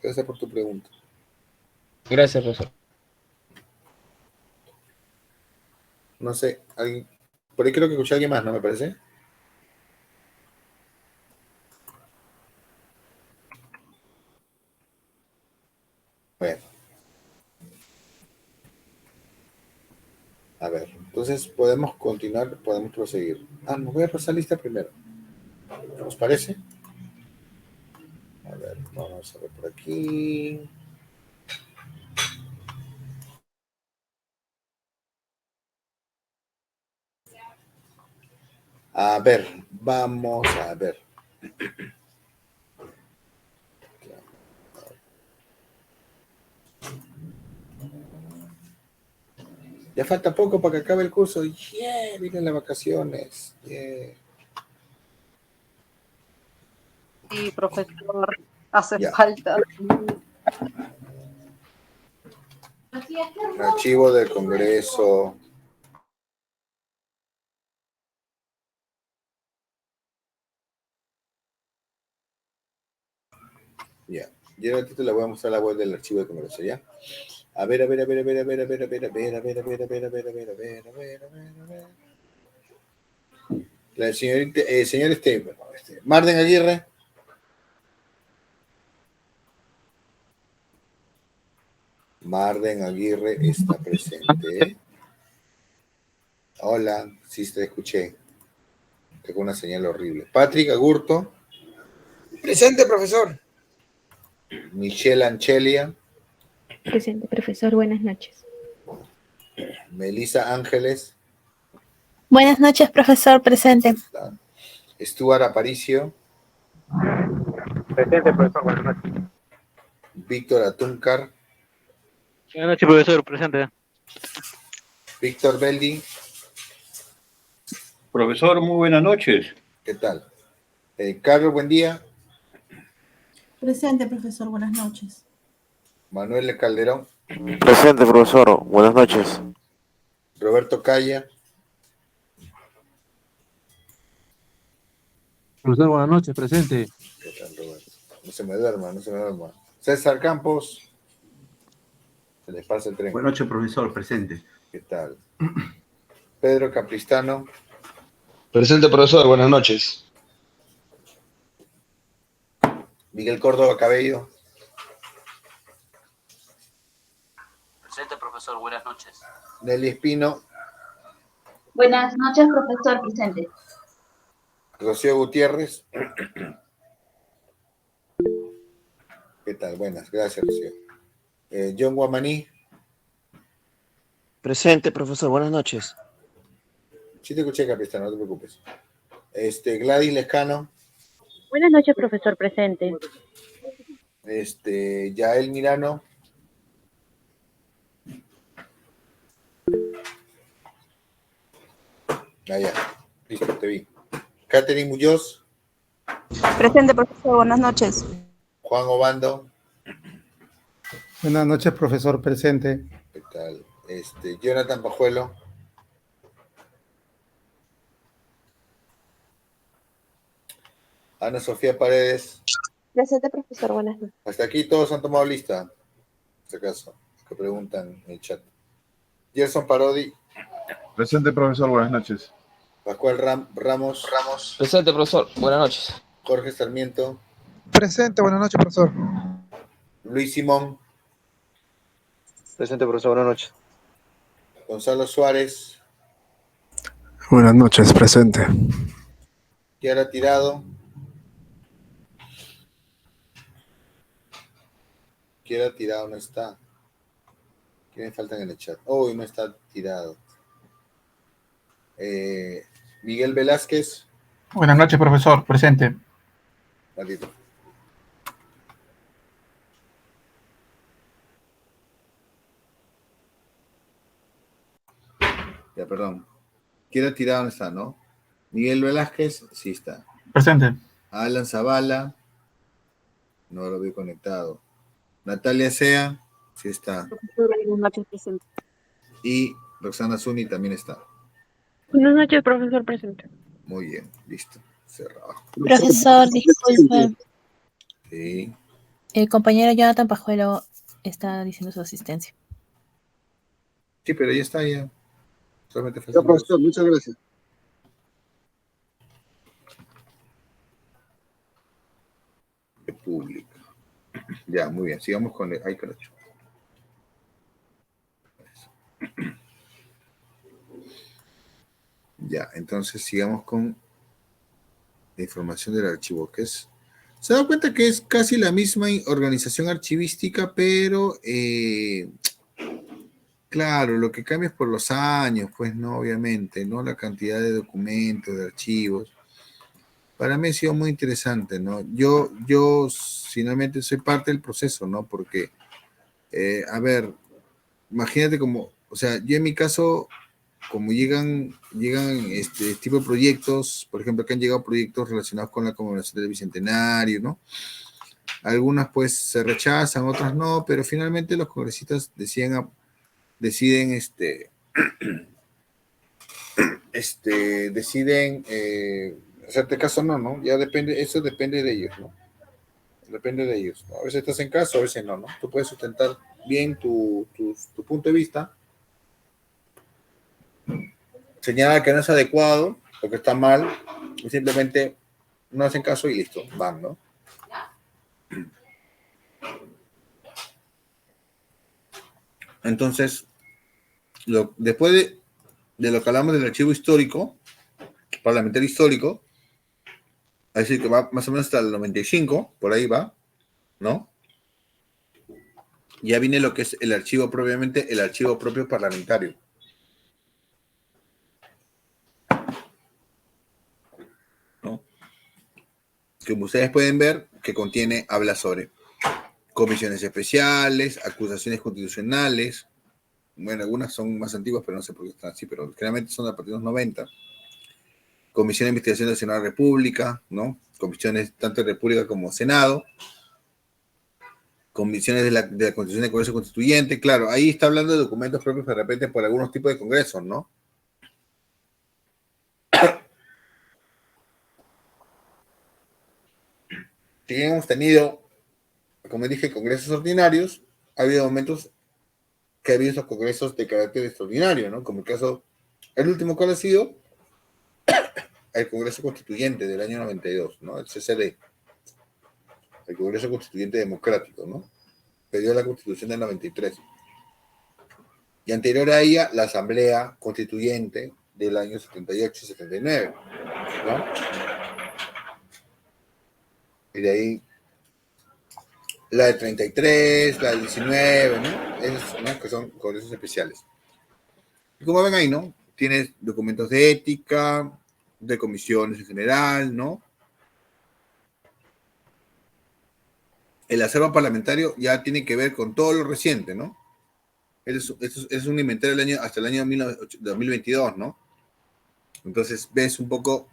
Gracias por tu pregunta. Gracias, profesor. No sé, alguien, por ahí creo que escuché a alguien más, ¿no me parece? Bueno, a ver, entonces podemos continuar, podemos proseguir. Nos voy a pasar lista primero. ¿Os parece? A ver, vamos a ver por aquí. A ver, vamos a ver. Ya falta poco para que acabe el curso. Yeah, vienen las vacaciones. Yeah. Sí, profesor, hace Ya. falta. Archivo del Congreso. Yo al ratito le voy a mostrar la web del archivo de Congreso, ¿ya? A ver. La señorita, señor Marden Aguirre. Marden Aguirre está presente. Hola, sí te escuché. Tengo una señal horrible. Patrick Agurto. Presente, profesor. Michelle Anchelia. Presente, profesor. Buenas noches. Melissa Ángeles. Buenas noches, profesor. Presente. Stuart Aparicio. Presente, profesor. Buenas noches. Víctor Atúncar. Buenas noches, profesor. Presente. Víctor Beldi. Profesor, muy buenas noches. ¿Qué tal? Carlos, buen día. Presente, profesor. Buenas noches. Manuel Calderón. Presente, profesor. Buenas noches. Roberto Calla. Profesor, buenas noches. Presente. ¿Qué tal, Roberto? No se me duerma. César Campos. Se les pasa el tren. Buenas noches, profesor. Presente. ¿Qué tal? Pedro Capristano. Presente, profesor. Buenas noches. Miguel Córdoba Cabello. Presente, profesor. Buenas noches. Nelly Espino. Buenas noches, profesor. Presente. Rocío Gutiérrez. ¿Qué tal? Buenas, gracias, Rocío. John Guamaní. Presente, profesor. Buenas noches. Sí te escuché, Capristano, no te preocupes. Gladys Lescano. Buenas noches, profesor. Presente. Yael Mirano. Ya. Listo, te vi. Catherine Muñoz. Presente, profesor. Buenas noches. Juan Obando. Buenas noches, profesor. Presente. ¿Qué tal? Jonathan Pajuelo. Ana Sofía Paredes. Presente, profesor. Buenas noches. Hasta aquí todos han tomado lista. Por si acaso, que preguntan en el chat. Gerson Parodi. Presente, profesor. Buenas noches. Pascual Ramos. Presente, profesor. Buenas noches. Jorge Sarmiento. Presente. Buenas noches, profesor. Luis Simón. Presente, profesor. Buenas noches. Gonzalo Suárez. Buenas noches, presente. Kiara Tirado. Kiara Tirado no está. ¿Quiénes faltan en el chat? Oh, no está Tirado. Miguel Velázquez. Buenas noches, profesor. Presente. Maldito. Ya, perdón. Kiara Tirado no está, ¿no? Miguel Velázquez, sí está. Presente. Alan Zavala. No lo veo conectado. Natalia Sea, sí está. Buenas noches, presente. Y Roxana Zuni también está. Buenas noches, profesor. Presente. Muy bien, listo. Cerrado. Profesor, disculpe. Sí. El compañero Jonathan Pajuelo está diciendo su asistencia. Sí, pero ya está, ya. Solamente falta. Ya, profesor, muchas gracias. República. Ya, muy bien. Sigamos con el. Ay, caracho. Ya, entonces sigamos con la información del archivo, que es. Se da cuenta que es casi la misma organización archivística, pero claro, lo que cambia es por los años, pues no, obviamente, ¿no? La cantidad de documentos, de archivos. Para mí ha sido muy interesante, ¿no? Yo finalmente soy parte del proceso, ¿no? Porque, a ver, imagínate como, o sea, yo en mi caso, como llegan este tipo de proyectos, por ejemplo, que han llegado proyectos relacionados con la conmemoración del Bicentenario, ¿no? Algunas pues se rechazan, otras no, pero finalmente los congresistas deciden hacerte caso, no, ya depende, eso depende de ellos, ¿no? Depende de ellos, ¿no? A veces estás en casa, a veces no, ¿no? Tú puedes sustentar bien tu punto de vista, señalar que no es adecuado, o que está mal, y simplemente no hacen caso y listo, van, ¿no? Entonces, después de lo que hablamos del archivo histórico, parlamentario histórico, es decir, que va más o menos hasta el 95, por ahí va, ¿no? Ya viene lo que es el archivo propiamente, el archivo propio parlamentario. ¿No? Como ustedes pueden ver, que habla sobre comisiones especiales, acusaciones constitucionales. Bueno, algunas son más antiguas, pero no sé por qué están así, pero generalmente son a partir de los 90. Comisión de Investigación del Senado de la República, ¿no? Comisiones tanto de República como Senado. Comisiones de la Constitución del Congreso Constituyente. Claro, ahí está hablando de documentos propios de repente por algunos tipos de congresos, ¿no? Si hemos tenido, como dije, congresos ordinarios, ha habido momentos que ha habido esos congresos de carácter extraordinario, ¿no? Como el caso, el último cual ha sido el Congreso Constituyente del año 92, ¿no? El CCD, el Congreso Constituyente Democrático, ¿no? Que dio la Constitución del 93. Y anterior a ella, la Asamblea Constituyente del año 78 y 79, ¿no? Y de ahí la de 33, la de 19, ¿no? Esos, ¿no? Que son congresos especiales. Y como ven ahí, ¿no? Tienes documentos de ética, de comisiones en general, ¿no? El acervo parlamentario ya tiene que ver con todo lo reciente, ¿no? Es un inventario del año, hasta el año 2022, ¿no? Entonces ves un poco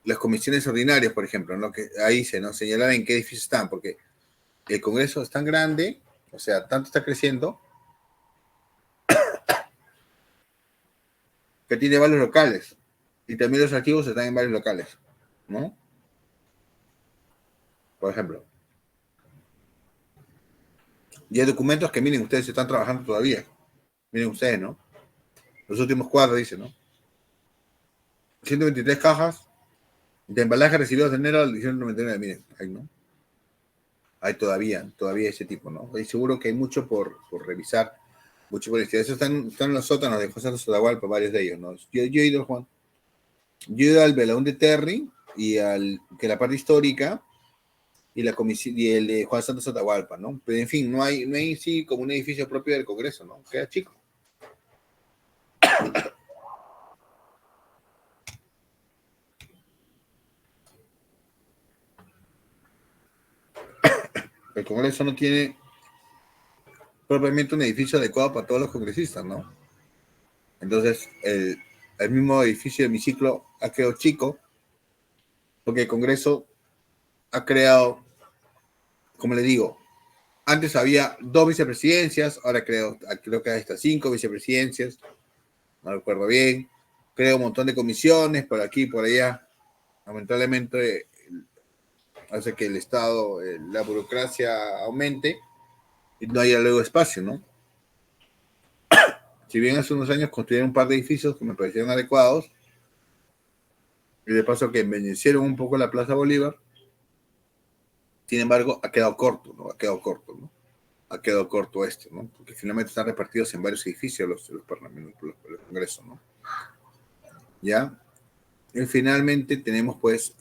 las comisiones ordinarias, por ejemplo, ¿no? Que ahí se nos señalan en qué edificio están, porque el Congreso es tan grande, o sea, tanto está creciendo, que tiene varios locales. Y también los archivos están en varios locales, ¿no? Por ejemplo. Y hay documentos que, miren, ustedes están trabajando todavía. Miren ustedes, ¿no? Los últimos cuadros, dice, ¿no? 123 cajas de embalaje recibidos de enero al diciembre del 99. Miren, ahí, ¿no? Hay todavía ese tipo, ¿no? Y seguro que hay mucho por revisar, mucho por estudiar. Eso están en los sótanos de José Sotahualpa, varios de ellos, ¿no? Yo he ido, Juan. Yo he ido al Belaún de Terry y que la parte histórica y la comisión y el de Juan Santos Atahualpa, ¿no? Pero en fin, no hay sí como un edificio propio del Congreso, ¿no? Queda chico. El Congreso no tiene propiamente un edificio adecuado para todos los congresistas, ¿no? Entonces, el mismo edificio de hemiciclo ha quedado chico porque el Congreso ha creado, como le digo, antes había 2 vicepresidencias, ahora creo que hay hasta 5 vicepresidencias, no recuerdo bien, creo un montón de comisiones por aquí y por allá. Lamentablemente hace que el Estado, la burocracia aumente y no haya luego espacio, ¿no? Si bien hace unos años construyeron un par de edificios que me parecieron adecuados, y de paso que embellecieron un poco la Plaza Bolívar, sin embargo, ha quedado corto, ¿no? Ha quedado corto esto, ¿no? Porque finalmente están repartidos en varios edificios los parlamentos, los congresos, ¿no? ¿Ya? Y finalmente tenemos, pues,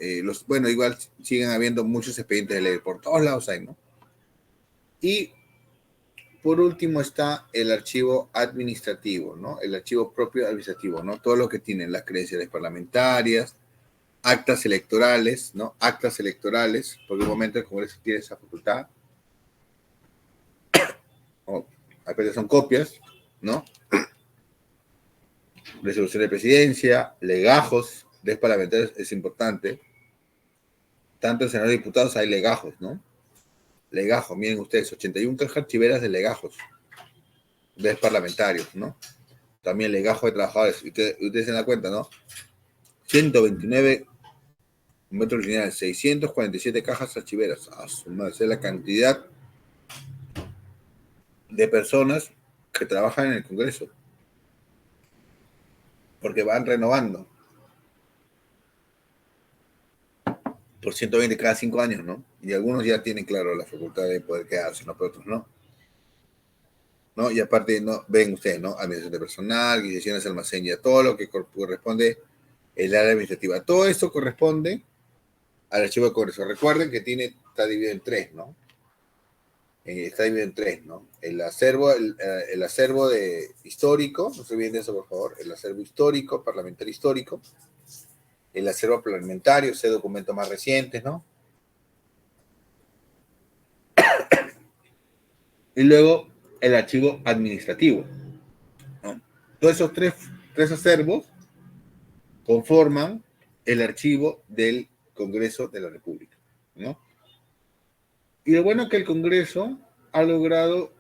bueno, igual siguen habiendo muchos expedientes de ley, por todos lados hay, ¿no? Y por último está el archivo administrativo, ¿no? El archivo propio administrativo, ¿no? Todo lo que tienen las credenciales parlamentarias, actas electorales, ¿no? Actas electorales, porque en un momento el Congreso tiene esa facultad. A veces son copias, ¿no? Resolución de presidencia, legajos de parlamentarios es importante. Tanto en Senado de Diputados hay legajos, ¿no? Legajos, miren ustedes, 81 cajas archiveras de legajos de parlamentarios, ¿no? También legajos de trabajadores. Ustedes se dan cuenta, ¿no? 129 Documento original, 647 cajas archiveras. A su madre, esa es la cantidad de personas que trabajan en el Congreso. Porque van renovando. Por 120 cada 5 años, ¿no? Y algunos ya tienen, claro, la facultad de poder quedarse, ¿no? Pero otros no. ¿No? Y aparte, no, ven ustedes, ¿no? Administración de personal, adquisiciones, almacén, ya todo lo que corresponde el área administrativa. Todo esto corresponde al archivo de Congreso. Recuerden que está dividido en 3, ¿no? Está dividido en 3, ¿no? El acervo de histórico, no se olviden de eso, por favor. El acervo histórico, parlamentario histórico. El acervo parlamentario, ese documento más recientes, ¿no? Y luego el archivo administrativo, ¿no? Todos esos tres acervos conforman el archivo del Congreso de la República, ¿no? Y lo bueno es que el Congreso ha logrado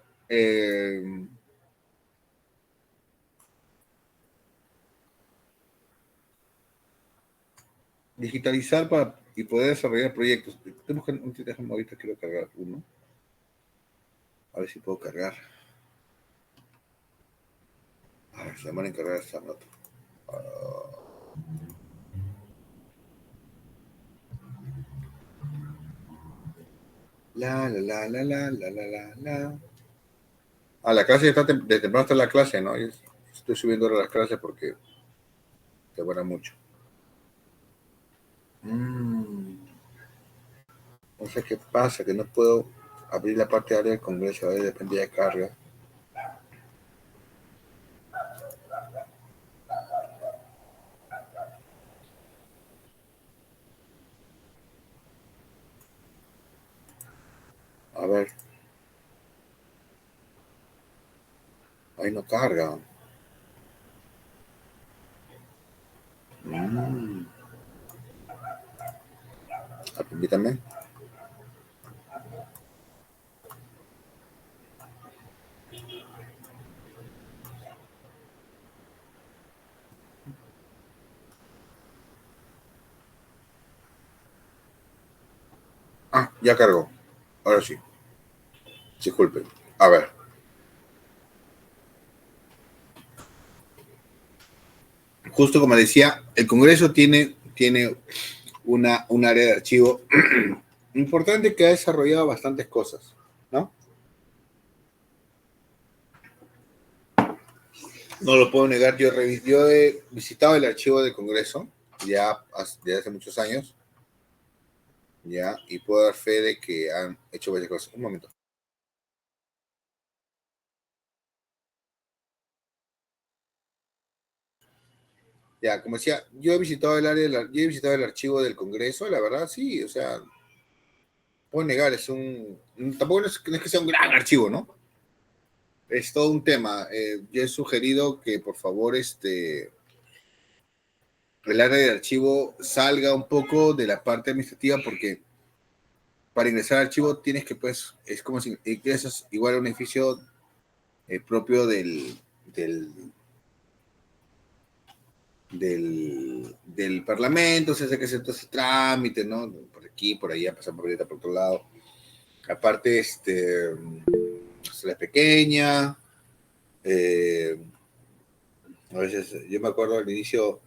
digitalizar y poder desarrollar proyectos. Déjame ahorita, quiero cargar uno. A ver si puedo cargar. A ver, se van a encargar esta nota. La. La clase está de temprano está la clase, ¿no? Yo estoy subiendo ahora las clases porque te demora mucho. No sé qué pasa, que no puedo abrir la parte de área del Congreso, a ver, depende de carga. A ver. Ahí no carga. Permítame. Ya cargó. Ahora sí. Disculpen. A ver. Justo como decía, el Congreso tiene un área de archivo importante que ha desarrollado bastantes cosas, ¿no? No lo puedo negar, yo he visitado el archivo del Congreso ya desde hace muchos años, ya, y puedo dar fe de que han hecho varias cosas. Un momento. Ya, como decía, yo he visitado el archivo del Congreso, la verdad, sí, o sea, puedo negar, tampoco no es que sea un gran archivo, ¿no? Es todo un tema. Yo he sugerido que, por favor, el área de archivo salga un poco de la parte administrativa, porque para ingresar al archivo tienes que, pues, es como si ingresas igual a un edificio propio del Parlamento, se hace que hacer todo ese trámite, ¿no? Por aquí, por allá, pasar por ahorita por otro lado. Aparte, la pequeña. A veces, yo me acuerdo al inicio,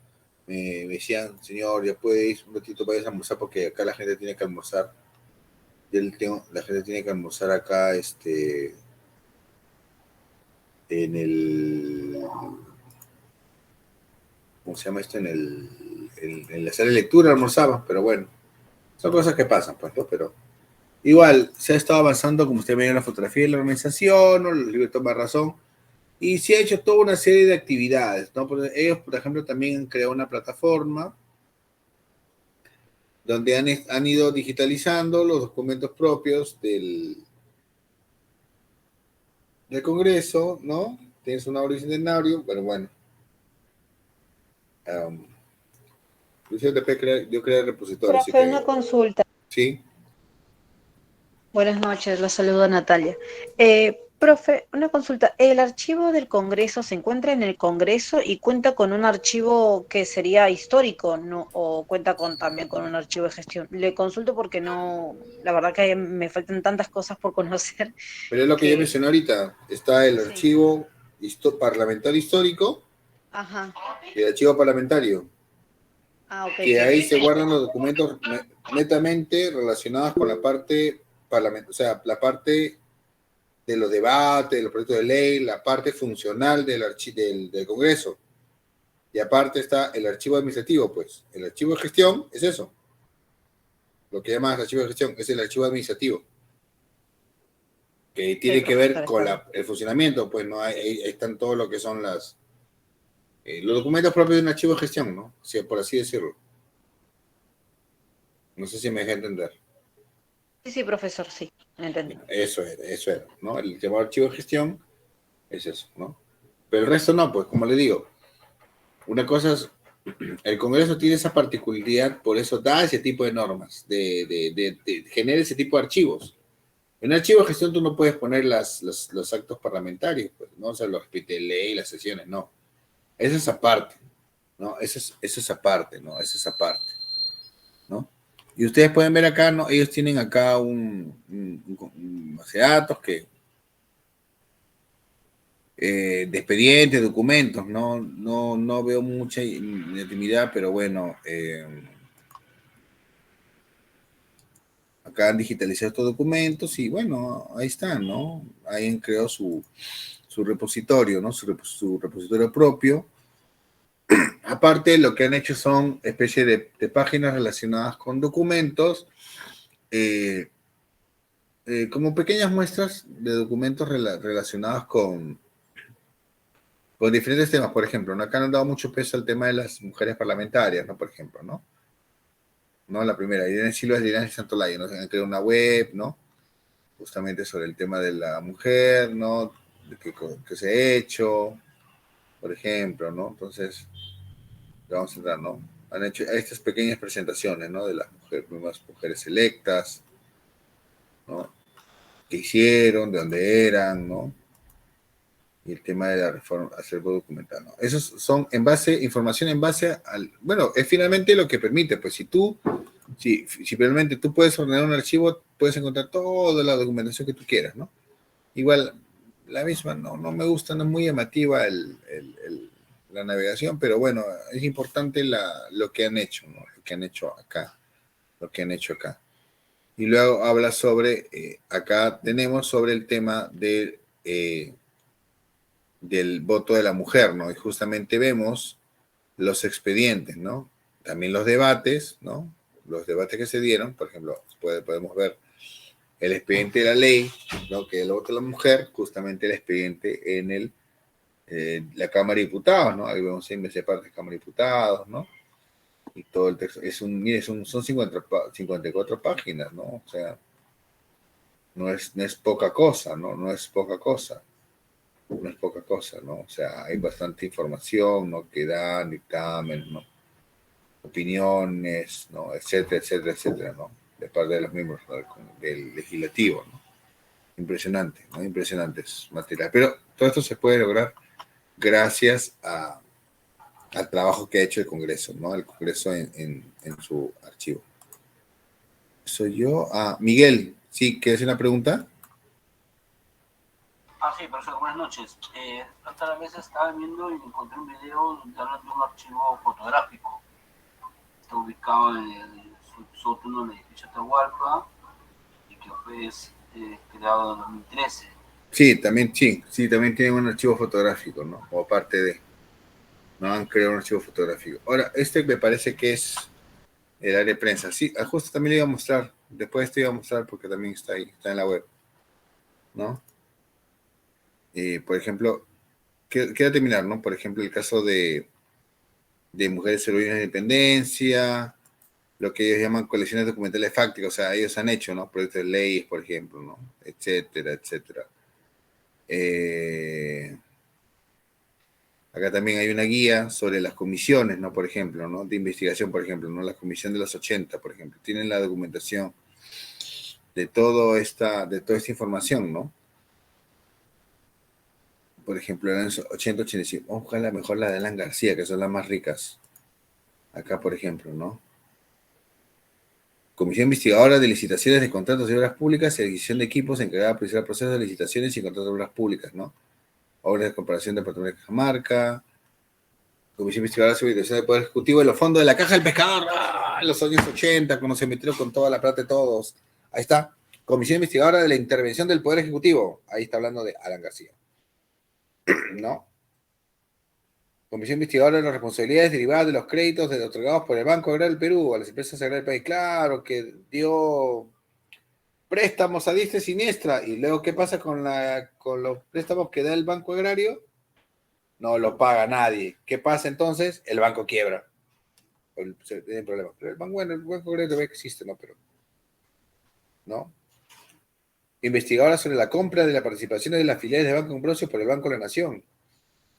me decían, señor, ya puedes, un ratito vayas a almorzar, porque acá la gente tiene que almorzar. La gente tiene que almorzar acá, en el... ¿Cómo se llama esto? En la sala de lectura almorzaba, pero bueno, son cosas que pasan, pues, ¿no? Pero igual, se ha estado avanzando, como usted ve en la fotografía de la organización, ¿no? Los libros toman razón, y se ha hecho toda una serie de actividades, ¿no? Ellos, por ejemplo, también han creado una plataforma donde han ido digitalizando los documentos propios del Congreso, ¿no? Tienes un aula bicentenario, pero bueno. Yo creé el repositorio. Profe, una consulta. Sí. Buenas noches, la saludo Natalia. Profe, una consulta. ¿El archivo del Congreso se encuentra en el Congreso y cuenta con un archivo que sería histórico, ¿no? ¿O cuenta también con un archivo de gestión? Le consulto porque no, la verdad que me faltan tantas cosas por conocer. Pero es lo que ya mencioné ahorita. Está el Sí. archivo parlamentario histórico Ajá. y el archivo parlamentario. Ah, ok. Que ahí se guardan los documentos netamente relacionados con la parte parlamentaria, o sea, la parte de los debates, de los proyectos de ley, la parte funcional del Congreso. Y aparte está el archivo administrativo, pues. El archivo de gestión es eso. Lo que llaman archivo de gestión es el archivo administrativo. Que tiene que ver con el funcionamiento, pues, ¿no? Ahí están todo lo que son los documentos propios de un archivo de gestión, ¿no? O sea, por así decirlo. No sé si me dejé entender. Sí, profesor, sí, entendí. Eso era, ¿no? El llamado archivo de gestión es eso, ¿no? Pero el resto no, pues, como le digo, una cosa es, el Congreso tiene esa particularidad, por eso da ese tipo de normas, genera ese tipo de archivos. En un archivo de gestión tú no puedes poner los actos parlamentarios, pues, ¿no? O sea, los de ley, las sesiones, no. Eso es aparte, ¿no? Eso es aparte, ¿no? Eso es aparte, ¿no? Y ustedes pueden ver acá, ¿no? Ellos tienen acá un base de datos de expedientes, documentos, no veo mucha intimidad, pero bueno, acá han digitalizado estos documentos y bueno, ahí están, ¿no? Ahí han creado su repositorio, ¿no? Su repositorio propio. Aparte, lo que han hecho son especie de páginas relacionadas con documentos, como pequeñas muestras de documentos relacionados con diferentes temas. Por ejemplo, ¿no? Acá han dado mucho peso al tema de las mujeres parlamentarias, ¿no? Por ejemplo, ¿no? La primera, Irene Silva de Irene Santolaya, ¿no? Han creado una web, ¿no? Justamente sobre el tema de la mujer, ¿no? De que se ha hecho, por ejemplo, ¿no? Entonces, vamos a entrar, ¿no? Han hecho estas pequeñas presentaciones, ¿no? De las nuevas mujeres electas, ¿no? ¿Qué hicieron? ¿De dónde eran? ¿No? Y el tema de la reforma, acervo documental, ¿no? Esos son información en base al, bueno, es finalmente lo que permite, pues si finalmente tú puedes ordenar un archivo, puedes encontrar toda la documentación que tú quieras, ¿no? Igual, la misma, no me gusta, no es muy llamativa la navegación, pero bueno, es importante lo que han hecho, ¿no? Lo que han hecho acá. Y luego habla sobre, acá tenemos sobre el tema del voto de la mujer, ¿no? Y justamente vemos los expedientes, ¿no? También los debates, ¿no? Los debates que se dieron, por ejemplo, podemos ver el expediente de la ley, ¿no? Que es el voto de la mujer, justamente el expediente en la Cámara de Diputados, ¿no? Ahí vemos esa parte de Cámara de Diputados, ¿no? Y todo el texto, son 54 páginas, ¿no? O sea, no es poca cosa, ¿no? No es poca cosa, ¿no? O sea, hay bastante información, ¿no? Que dan dictamen, ¿no? Opiniones, ¿no? Etcétera, ¿no? De parte de los miembros del legislativo, ¿no? Impresionante, ¿no? Impresionantes materiales. Pero todo esto se puede lograr gracias al trabajo que ha hecho el Congreso, ¿no? El Congreso en su archivo. Soy yo. Miguel, ¿sí? ¿Quieres hacer una pregunta? Sí, profesor, buenas noches. Otra vez estaba viendo y encontré un video donde hablan de un archivo fotográfico. Está ubicado en el sótano del edificio Atahualpa y que fue creado en 2013. Sí, también tienen un archivo fotográfico, ¿no? O aparte de, ¿no? Han creado un archivo fotográfico. Ahora, me parece que es el área de prensa. Sí, justo también le iba a mostrar. Después te iba a mostrar porque también está ahí, está en la web, ¿no? Por ejemplo, quiero terminar, ¿no? Por ejemplo, el caso de mujeres heroínas de independencia, lo que ellos llaman colecciones documentales fácticas, o sea, ellos han hecho, ¿no? Proyectos de leyes, por ejemplo, ¿no? Etcétera. Acá también hay una guía sobre las comisiones, ¿no? Por ejemplo, ¿no? De investigación, por ejemplo, ¿no? La comisión de los 80, por ejemplo. Tienen la documentación de toda esta información, ¿no? Por ejemplo, eran 80-85. Vamos a buscar la mejor, la de Alan García, que son las más ricas. Acá, por ejemplo, ¿no? Comisión Investigadora de Licitaciones de Contratos de Obras Públicas y Adquisición de Equipos encargada de priorizar procesos de licitaciones y contratos de obras públicas, ¿no? Obras de comparación de Departamento de Cajamarca. Comisión Investigadora sobre Dirección del Poder Ejecutivo de los fondos de la Caja del Pescador. ¡Ah! En los años 80, cuando se metieron con toda la plata de todos. Ahí está. Comisión Investigadora de la Intervención del Poder Ejecutivo. Ahí está hablando de Alan García. ¿No? Comisión Investigadora de las Responsabilidades derivadas de los créditos otorgados por el Banco Agrario del Perú a las empresas agrarias del país. Claro, que dio préstamos a diestra y siniestra. ¿Y luego qué pasa con los préstamos que da el Banco Agrario? No lo paga nadie. ¿Qué pasa entonces? El banco quiebra. Tiene problemas. Pero el Banco Agrario todavía existe, ¿no? Pero, ¿no? Investigadora sobre la compra de las participaciones de las filiales de Banco Ambrosio por el Banco de la Nación,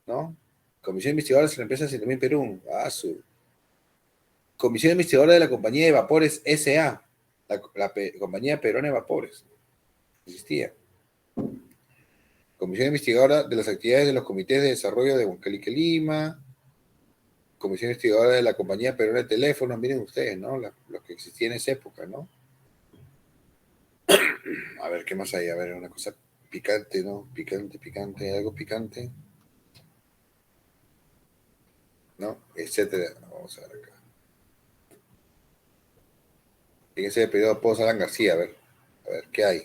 ¿no? Comisión Investigadora sobre la empresa Sintomín Perú. Comisión Investigadora de la Compañía de Vapores S.A. La compañía peruana de vapores. Existía. Comisión Investigadora de las actividades de los comités de desarrollo de Huancalique, Lima. Comisión Investigadora de la Compañía Peruana de Teléfonos. Miren ustedes, ¿no? Lo que existía en esa época, ¿no? A ver, ¿qué más hay? A ver, una cosa picante, ¿no? Picante, algo picante. ¿No? Etcétera. Vamos a ver acá. Fíjense el periodo post Alan García, a ver, ¿qué hay?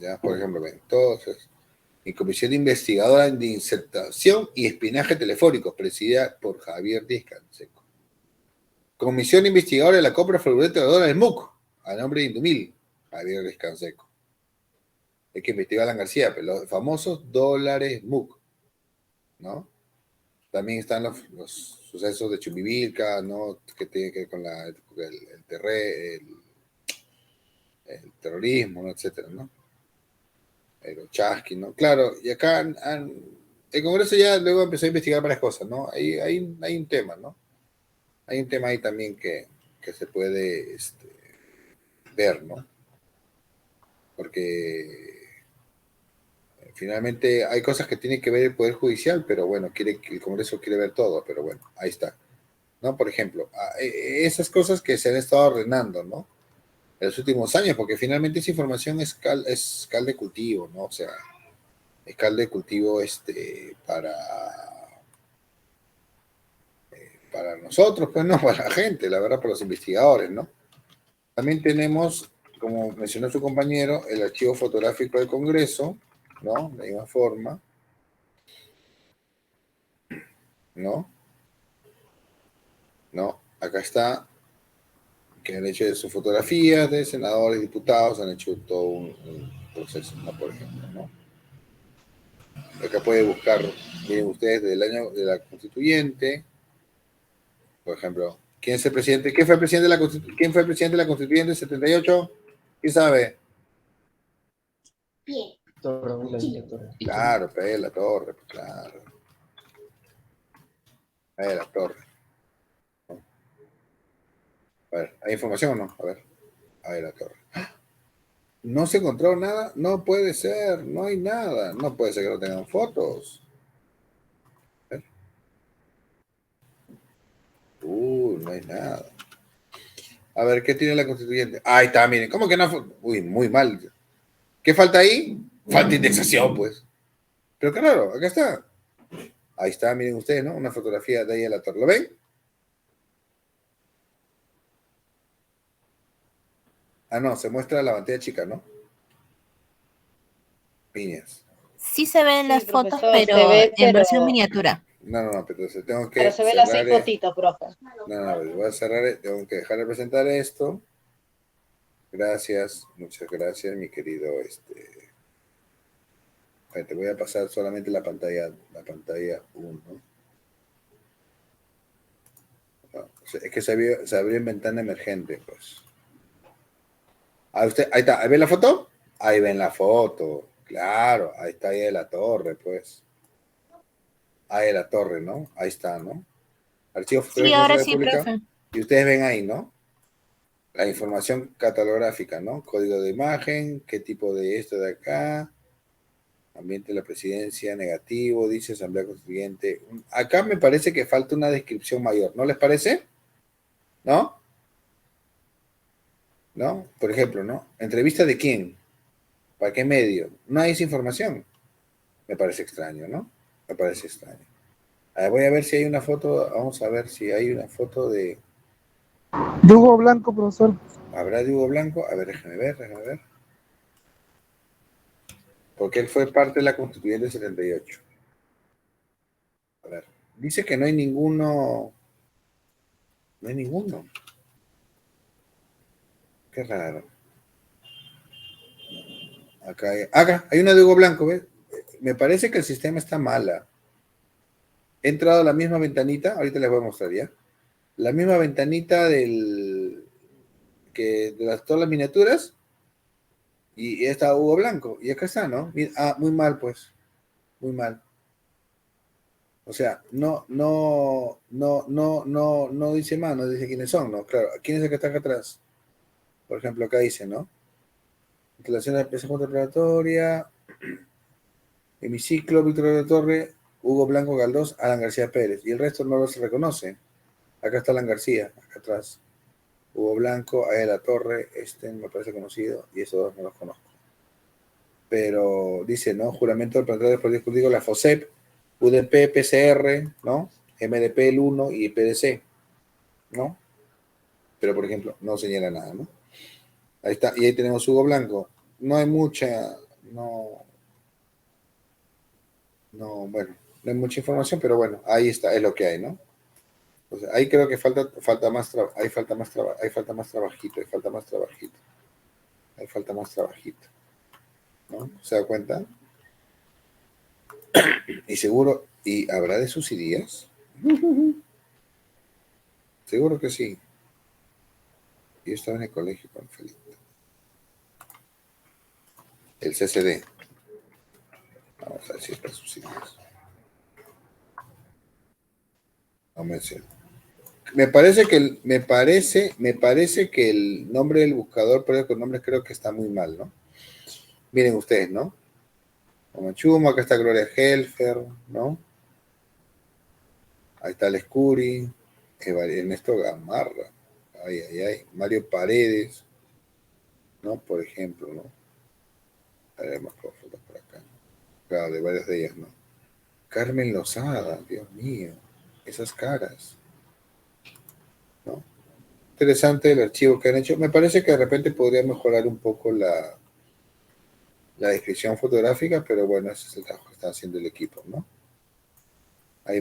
Ya, por ejemplo, entonces, en Comisión Investigadora de Insertación y Espionaje Telefónico, presidida por Javier Díaz Canseco. Comisión Investigadora de la Compra Fraudulenta de dólares MUC, a nombre de Indumil, Javier Díaz Canseco. Hay que investigar a Alan García, pero los famosos dólares MUC, ¿no? También están los sucesos de Chumbivilca, ¿no? Que tiene que ver con el terrorismo, ¿no? Etcétera, ¿no? El Chasqui, ¿no? Claro, y acá el Congreso ya luego empezó a investigar varias cosas, ¿no? Hay un tema, ¿no? Hay un tema ahí también que se puede ver, ¿no? Porque finalmente hay cosas que tiene que ver el Poder Judicial, pero bueno, el Congreso quiere ver todo, pero bueno, ahí está, ¿no? Por ejemplo, esas cosas que se han estado ordenando, ¿no? En los últimos años, porque finalmente esa información es cal de cultivo, ¿no? O sea, es cal de cultivo para nosotros, pues no, para la gente, la verdad, para los investigadores, ¿no? También tenemos, como mencionó su compañero, el archivo fotográfico del Congreso, ¿no? De la misma forma, ¿no? Acá está, que han hecho sus fotografías de senadores, diputados, han hecho todo un proceso, ¿no? Por ejemplo, ¿no? Acá puede buscar, miren ustedes, del año de la Constituyente, por ejemplo, ¿quién es el presidente? ¿Quién fue el presidente de la Constituyente 78? ¿Quién sabe? Claro, Pérez La Torre, pues claro. Pérez La Torre. A ver, ¿hay información o no? A ver, La Torre. ¿No se encontró nada? No puede ser, no hay nada. No puede ser que no tengan fotos. A ver. No hay nada. A ver, ¿qué tiene la Constituyente? Ahí está, miren, ¿cómo que no? Uy, muy mal. ¿Qué falta ahí? Falta indexación, pues. Pero claro, acá está. Ahí está, miren ustedes, ¿no? Una fotografía de ahí a La Torre. ¿Lo ven? Ah, no, se muestra la pantalla chica, ¿no? Piñas. Sí se ven las fotos, profesor, pero se ve, en versión miniatura. No, pero tengo que... Pero se ve las 6 fotitos, profe. No, voy a cerrar, tengo que dejar de presentar esto. Gracias, muchas gracias, mi querido, te voy a pasar solamente la pantalla 1. No, es que se abrió en ventana emergente, pues. Ahí está, ¿ahí ven la foto? Ahí ven la foto, claro, ahí está, ahí de La Torre, pues. Ahí de La Torre, ¿no? Ahí está, ¿no? Archivo Sí, ahora sí, profe. Y ustedes ven ahí, ¿no? La información catalográfica, ¿no? Código de imagen, qué tipo de esto de acá, ambiente de la presidencia, negativo, dice Asamblea Constituyente. Acá me parece que falta una descripción mayor, ¿no les parece? ¿No? ¿No? Por ejemplo, ¿no? ¿Entrevista de quién? ¿Para qué medio? No hay esa información. Me parece extraño, ¿no? Me parece extraño. A ver, voy a ver si hay una foto, vamos a ver si hay una foto de... De Hugo Blanco, profesor. ¿Habrá de Hugo Blanco? A ver, déjame ver. Porque él fue parte de la Constituyente 78. A ver, dice que no hay ninguno. No hay ninguno. Qué raro. Acá hay una de Hugo Blanco, ¿ves? Me parece que el sistema está mala. He entrado a la misma ventanita, ahorita les voy a mostrar ya. La misma ventanita de todas las miniaturas. Y está Hugo Blanco. Y acá está, ¿no? Muy mal, pues. Muy mal. O sea, no dice más, no dice quiénes son, ¿no? Claro, ¿quién es el que está acá atrás? Por ejemplo, acá dice, ¿no? Instalación de la empresa junta preparatoria, Hemiciclo, Víctor de la Torre, Hugo Blanco Galdós, Alan García Pérez. Y el resto no se reconoce. Acá está Alan García, acá atrás. Hugo Blanco, Alan La Torre, me parece conocido, y esos dos no los conozco. Pero dice, ¿no? Juramento del Planteo de Político Jurídico, la FOSEP, UDP, PCR, ¿no? MDP, el 1 y PDC, ¿no? Pero, por ejemplo, no señala nada, ¿no? Ahí está, y ahí tenemos Hugo Blanco. No hay mucha, bueno, no hay mucha información, pero bueno, ahí está, es lo que hay, ¿no? O sea, ahí creo que falta más trabajo, ahí falta más trabajito, ¿no? ¿Se da cuenta? Y seguro, ¿y habrá de sus ideas? Seguro que sí. Yo estaba en el colegio con Felipe. El CCD. Vamos a ver si está sus ideas. No me sé. Me parece que el nombre del buscador, pero con nombres creo que está muy mal, ¿no? Miren ustedes, ¿no? Chuma, acá está Gloria Helfer, ¿no? Ahí está el Escuri, Ernesto Gamarra, Mario Paredes, ¿no? Por ejemplo, ¿no? A ver, más fotos por acá. Claro, de varias de ellas, ¿no? Carmen Lozada, Dios mío, esas caras, ¿no? Interesante el archivo que han hecho. Me parece que de repente podría mejorar un poco la descripción fotográfica, pero bueno, ese es el trabajo que está haciendo el equipo, ¿no? Hay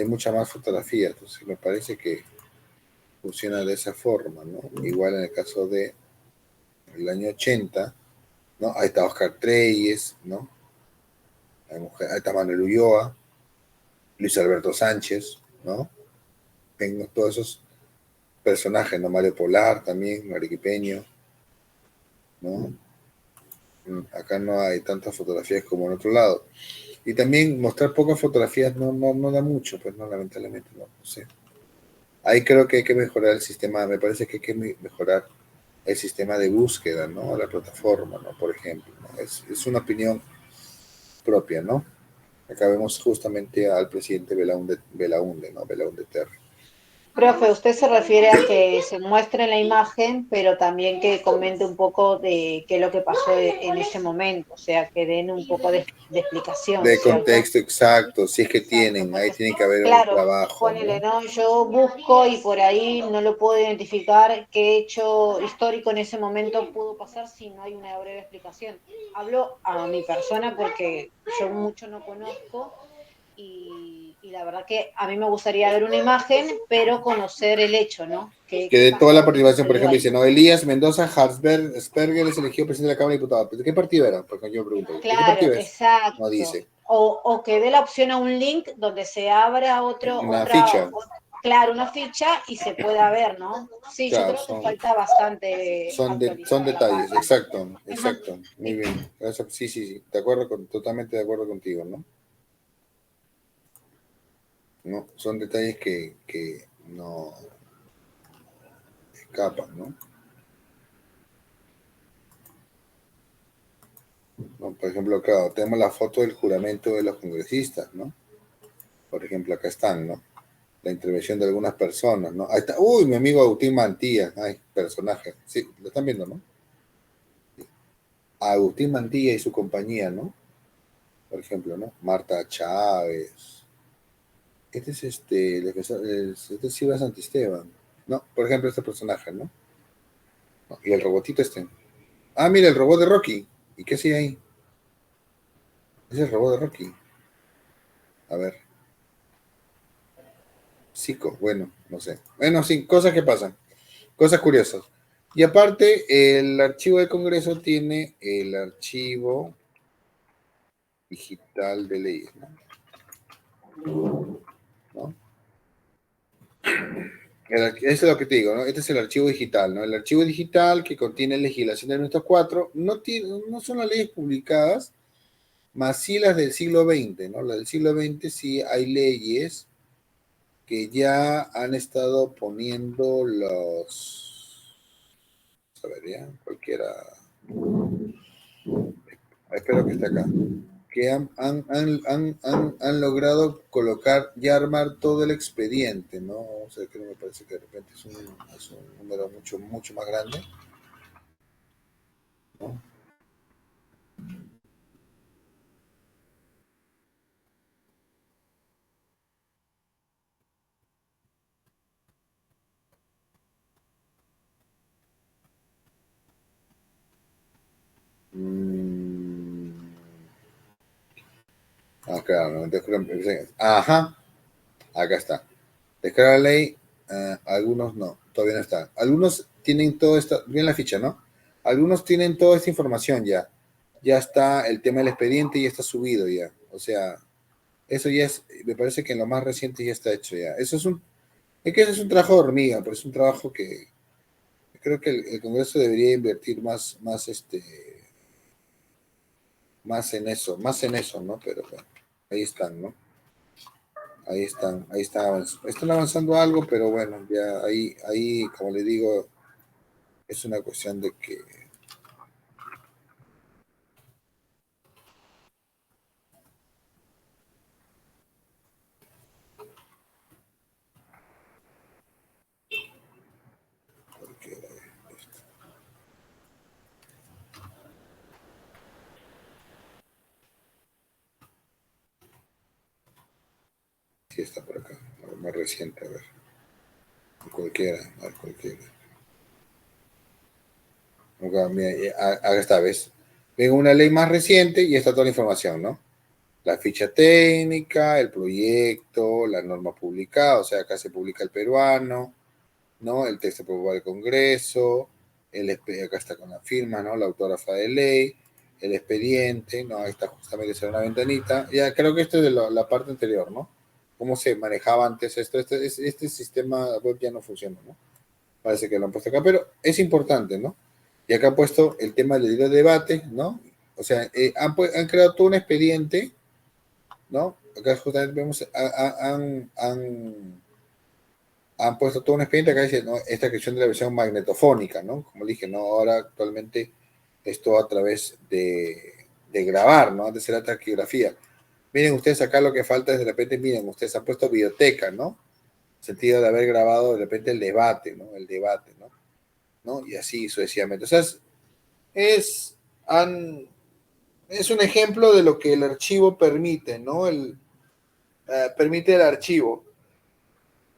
mucha más fotografía, entonces me parece que funciona de esa forma, ¿no? Igual en el caso de el año 80, ¿no? Ahí está Oscar Treyes, ¿no? Ahí está Manuel Ulloa, Luis Alberto Sánchez, ¿no? Tengo todos esos personajes, ¿no? Mario Polar también, mariquipeño, ¿no? Acá no hay tantas fotografías como en otro lado. Y también mostrar pocas fotografías no da mucho, pues no, lamentablemente no sé. Ahí creo que hay que mejorar el sistema, me parece que hay que mejorar el sistema de búsqueda, ¿no? La plataforma, ¿no? Por ejemplo, ¿no? Es una opinión propia, ¿no? Acá vemos justamente al presidente Belaúnde, ¿no? Belaúnde Terry. Profe, usted se refiere a que se muestre la imagen, pero también que comente un poco de qué es lo que pasó en ese momento, o sea, que den un poco de explicación. De ¿cierto? contexto exacto, si es que tienen, ahí tiene que haber Claro, un trabajo. ponele, ¿no? Yo busco y por ahí no lo puedo identificar qué hecho histórico en ese momento pudo pasar si no hay una breve explicación. Hablo a mi persona porque yo mucho no conozco y la verdad que a mí me gustaría ver una imagen, pero conocer el hecho, ¿no? Que de toda la participación, por ejemplo, dice, ¿no? Elías Mendoza Harzberger es elegido presidente de la Cámara de Diputados. ¿De qué partido era? Porque yo me pregunto. ¿De qué partido es? Exacto. No dice. O que dé la opción a un link donde se abra ficha. Claro, una ficha y se pueda ver, ¿no? Sí, claro, yo creo que falta bastante. Son detalles, exacto. Muy bien. Sí. Totalmente de acuerdo contigo, ¿no? No, son detalles que no escapan, ¿no? Por ejemplo, claro, tenemos la foto del juramento de los congresistas, ¿no? Por ejemplo, acá están, ¿no? La intervención de algunas personas, ¿no? Ahí está, uy, mi amigo Agustín Mantilla, ay, personaje, sí, lo están viendo, ¿no? Agustín Mantilla y su compañía, ¿no? Por ejemplo, ¿no? Marta Chávez. Este es este es Silvia Santisteban, ¿no? Por ejemplo, este personaje, ¿no? Y el robotito este. Ah, mira, el robot de Rocky. ¿Y qué sigue ahí? Es el robot de Rocky. A ver. Psico, bueno, no sé. Bueno, sí, cosas que pasan. Cosas curiosas. Y aparte, el archivo del Congreso tiene el archivo digital de leyes, ¿no? Eso es lo que te digo, ¿no? Este es el archivo digital, ¿no? El archivo digital que contiene legislación de nuestros cuatro, no son las leyes publicadas, más sí las del siglo XX, ¿no? Las del siglo XX sí hay leyes que ya han estado poniendo los... A ver, ya, cualquiera... Espero que esté acá. Que han logrado colocar y armar todo el expediente, ¿no? O sea, que me parece que de repente es un número mucho más grande, ¿no? Ah, claro, ajá, acá está. Descarga la ley, algunos no, todavía no están. Algunos tienen todo esto, bien la ficha, ¿no? Algunos tienen toda esta información ya. Ya está el tema del expediente, ya está subido ya. O sea, eso ya es, me parece que en lo más reciente ya está hecho ya. Es que eso es un trabajo de hormiga, pero es un trabajo que creo que el Congreso debería invertir más en eso, ¿no? Pero bueno, ahí están, ¿no? Ahí están están avanzando algo, pero bueno, ya ahí, como le digo, es una cuestión de que sí está por acá, más reciente, a ver, cualquiera. Acá está, ¿ves? Vengo una ley más reciente y está toda la información, ¿no? La ficha técnica, el proyecto, la norma publicada, o sea, acá se publica el peruano, ¿no? El texto aprobado del Congreso, acá está con la firma, ¿no? La autógrafa de ley, el expediente, ¿no? Ahí está justamente se ve una ventanita. Ya creo que esto es de la parte anterior, ¿no? Cómo se manejaba antes esto. Este sistema web ya no funciona, ¿no? Parece que lo han puesto acá, pero es importante, ¿no? Y acá han puesto el tema del debate, ¿no? O sea, han creado todo un expediente, ¿no? Acá justamente vemos, han puesto todo un expediente, acá dice, ¿no? Esta cuestión de la versión magnetofónica, ¿no? Como dije, ¿no? Ahora actualmente esto a través de grabar, ¿no? Antes era taquigrafía. Miren ustedes acá lo que falta es de repente, miren, ustedes han puesto biblioteca, ¿no? Sentido de haber grabado de repente el debate, ¿no? ¿No? Y así sucesivamente. O sea, es un ejemplo de lo que el archivo permite, ¿no? Permite el archivo.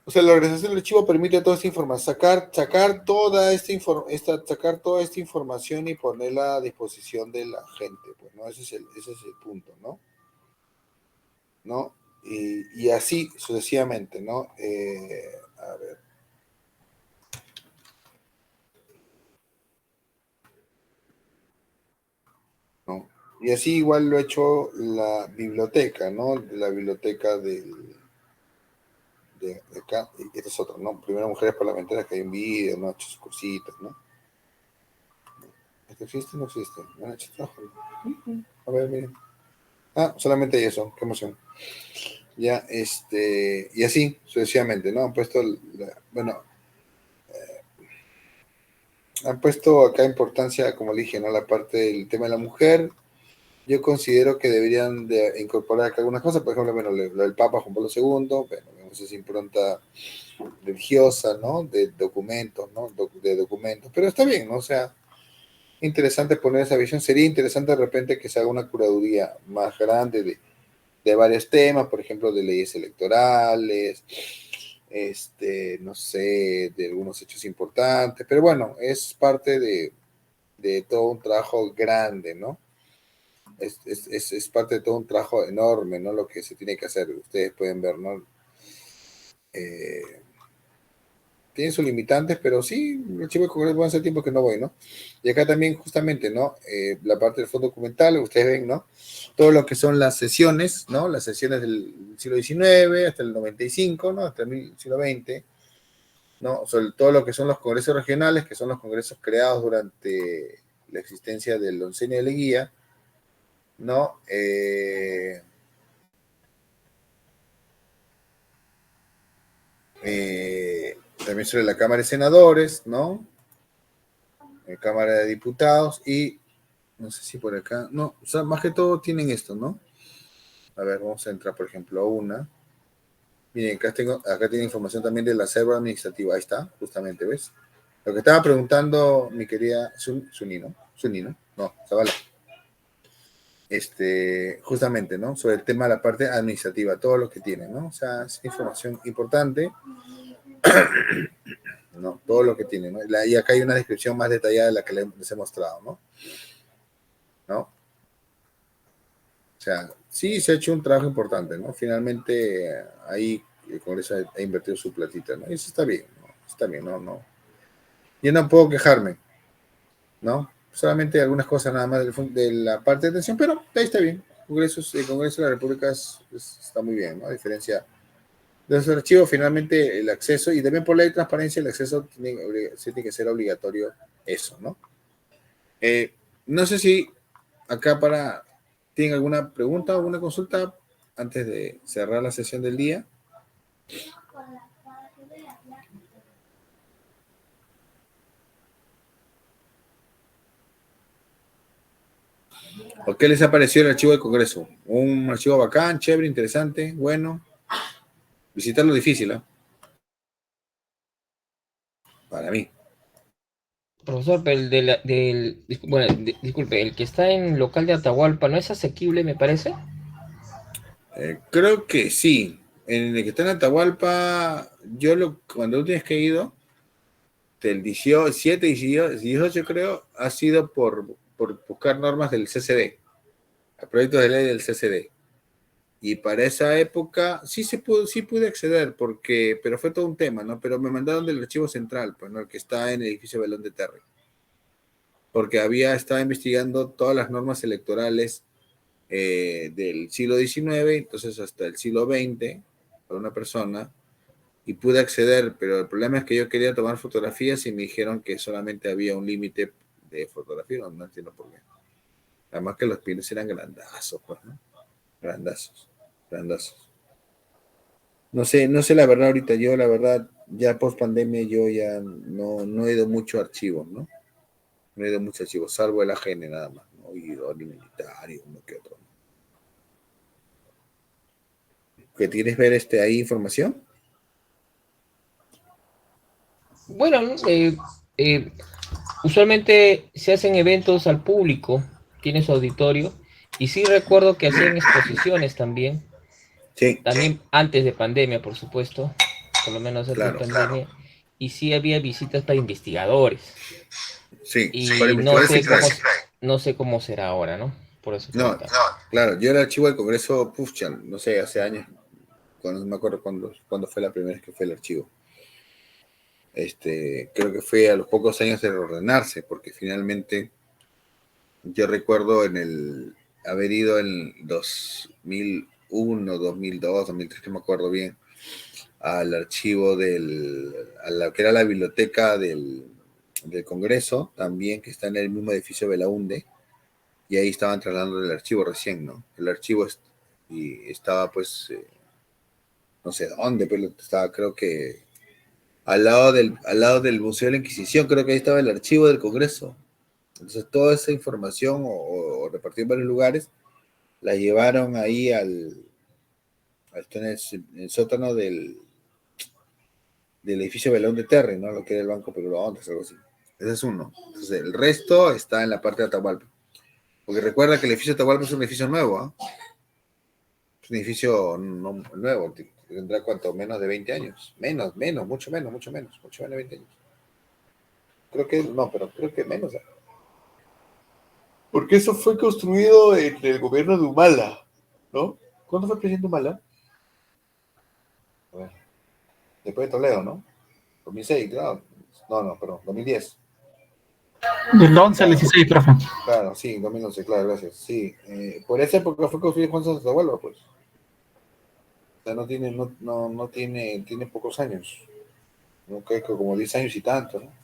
O sea, la organización del archivo permite toda esta información, sacar toda esta información y ponerla a disposición de la gente, pues, ¿no? Ese es el punto, ¿no? ¿No? Y así sucesivamente, ¿no? A ver. ¿No? Y así igual lo ha hecho la biblioteca, ¿no? La biblioteca de acá, y este es otro, ¿no? Primero mujeres parlamentarias que hay en video, ¿no? Sus cositas, ¿no? ¿Esto existe o no existe? ¿Han hecho trabajo? A ver, miren. Solamente eso, qué emoción. Ya, y así, sucesivamente, ¿no? Han puesto, han puesto acá importancia, como le dije, ¿no? La parte del tema de la mujer, yo considero que deberían de incorporar acá algunas cosas, por ejemplo, bueno, lo del Papa Juan Pablo II, bueno, vemos esa impronta religiosa, ¿no? De documentos, ¿no? De documentos, pero está bien, ¿no? O sea, interesante poner esa visión. Sería interesante de repente que se haga una curaduría más grande de varios temas, por ejemplo, de leyes electorales, no sé, de algunos hechos importantes, pero bueno, es parte de todo un trabajo grande, ¿no? Es parte de todo un trabajo enorme, ¿no? Lo que se tiene que hacer, ustedes pueden ver, ¿no? Tiene sus limitantes, pero sí, el archivo del Congreso hace tiempo que no voy, ¿no? Y acá también, justamente, ¿no? La parte del fondo documental, ustedes ven, ¿no? Todo lo que son las sesiones, ¿no? Las sesiones del siglo XIX hasta el 95, ¿no? Hasta el siglo XX, ¿no? Sobre todo lo que son los congresos regionales, que son los congresos creados durante la existencia del oncenio de Leguía, ¿no? También sobre la Cámara de Senadores, ¿no? Cámara de Diputados y no sé si por acá, no, o sea, más que todo tienen esto, ¿no? A ver, vamos a entrar, por ejemplo, a una. Miren, acá tiene información también del acervo administrativo, ahí está, justamente, ¿ves? Lo que estaba preguntando mi querida Suni, ¿no? Zavala. Justamente, ¿no? Sobre el tema de la parte administrativa, todo lo que tiene, ¿no? O sea, es información importante. ¿No? Todo lo que tiene, ¿no? Y acá hay una descripción más detallada de la que les he mostrado, ¿no? ¿No? O sea, sí se ha hecho un trabajo importante, ¿no? Finalmente ahí el Congreso ha invertido su platita, ¿no? Y eso está bien, ¿no? Está bien, no. Yo no puedo quejarme, ¿no? Solamente algunas cosas nada más de la parte de atención, pero ahí está bien. El Congreso de la República está muy bien, ¿no? A diferencia de los archivos, finalmente el acceso, y también por ley de transparencia, el acceso tiene que ser obligatorio eso, ¿no? No sé si acá ¿tienen alguna pregunta o alguna consulta antes de cerrar la sesión del día? ¿O qué les ha parecido el archivo del Congreso? Un archivo bacán, chévere, interesante, bueno. Visitarlo difícil, ¿eh? Para mí. Profesor, pero disculpe, el que está en local de Atahualpa, ¿no es asequible, me parece? Creo que sí. En el que está en Atahualpa, cuando última vez que he ido, del 17, 18 creo, ha sido por buscar normas del CCD, proyectos de ley del CCD. Y para esa época sí pude acceder, pero fue todo un tema, ¿no? Pero me mandaron del archivo central, pues, ¿no? El que está en el edificio Belón de Terry. Porque estaba investigando todas las normas electorales del siglo XIX, entonces hasta el siglo XX, para una persona, y pude acceder, pero el problema es que yo quería tomar fotografías y me dijeron que solamente había un límite de fotografía, no entiendo por qué. Además que los pines eran grandazos, pues, ¿no? Grandazos. No sé la verdad ahorita, yo la verdad, ya post pandemia yo ya no he ido mucho a archivos, ¿no? No he ido mucho a archivos, salvo el AGN nada más, ¿no? Y militar y uno que otro. ¿Qué quieres ver ahí información? Bueno, usualmente se hacen eventos al público, tiene su auditorio, y sí recuerdo que hacían exposiciones también. Sí. También antes de pandemia, por supuesto, por lo menos antes de pandemia, y sí había visitas para investigadores. Sí, y para investigadores no sé cómo será ahora, ¿no? Por eso claro, yo el archivo del Congreso, no sé, hace años, no me acuerdo cuándo fue la primera vez que fue el archivo. Creo que fue a los pocos años de reordenarse, porque finalmente yo recuerdo haber ido en 2001, 2002, 2003, que me acuerdo bien, al archivo a la que era la biblioteca del Congreso, también, que está en el mismo edificio Belaunde, y ahí estaban trasladando el archivo recién, ¿no? El archivo y estaba, pues, no sé dónde, pero estaba, creo que al lado del Museo de la Inquisición, creo que ahí estaba el archivo del Congreso. Entonces, toda esa información o repartida en varios lugares, la llevaron ahí en el sótano del edificio Belón de Terry, ¿no? Lo que era el Banco Perú Londres, algo así. Ese es uno. Entonces, el resto está en la parte de Atahualpa. Porque recuerda que el edificio de Atahualpa es un edificio nuevo, ¿ah? Es un edificio no, nuevo, tendrá cuánto, menos de 20 años. Mucho menos de 20 años. Creo que menos. Porque eso fue construido en el gobierno de Humala, ¿no? ¿Cuándo fue el presidente Humala? A ver. Después de Toledo, ¿no? 2006, claro. No, perdón, 2010. Del 11 al 16, profe. Claro, sí, 2011, claro, gracias. Sí, por esa época fue construido Juan Santos Atahualpa, pues. O sea, tiene pocos años. No creo que como 10 años y tanto, ¿no?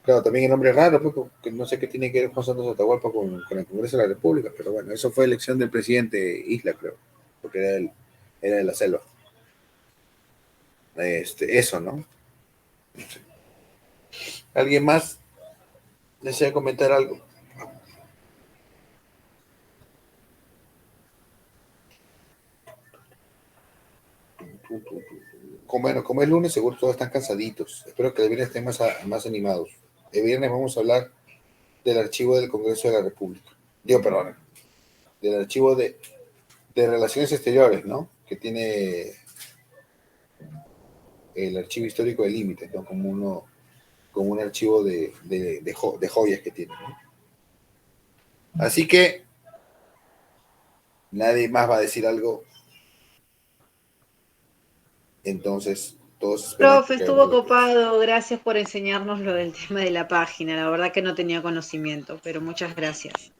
Claro, también el nombre es raro, pues, que no sé qué tiene que ver Juan Santos Atahualpa con el Congreso de la República, pero bueno, eso fue elección del presidente Isla, creo, porque era de la selva. Eso, ¿no? ¿Alguien más desea comentar algo? Como es lunes, seguro todos están cansaditos. Espero que el viernes estén más animados. El viernes vamos a hablar del archivo del Congreso de la República. Del archivo de Relaciones Exteriores, ¿no? Que tiene el archivo histórico de límites, ¿no? Como un archivo de joyas que tiene, ¿no? Así que nadie más va a decir algo. Entonces, todos... Profe, estuvo copado. Gracias por enseñarnos lo del tema de la página. La verdad que no tenía conocimiento, pero muchas gracias.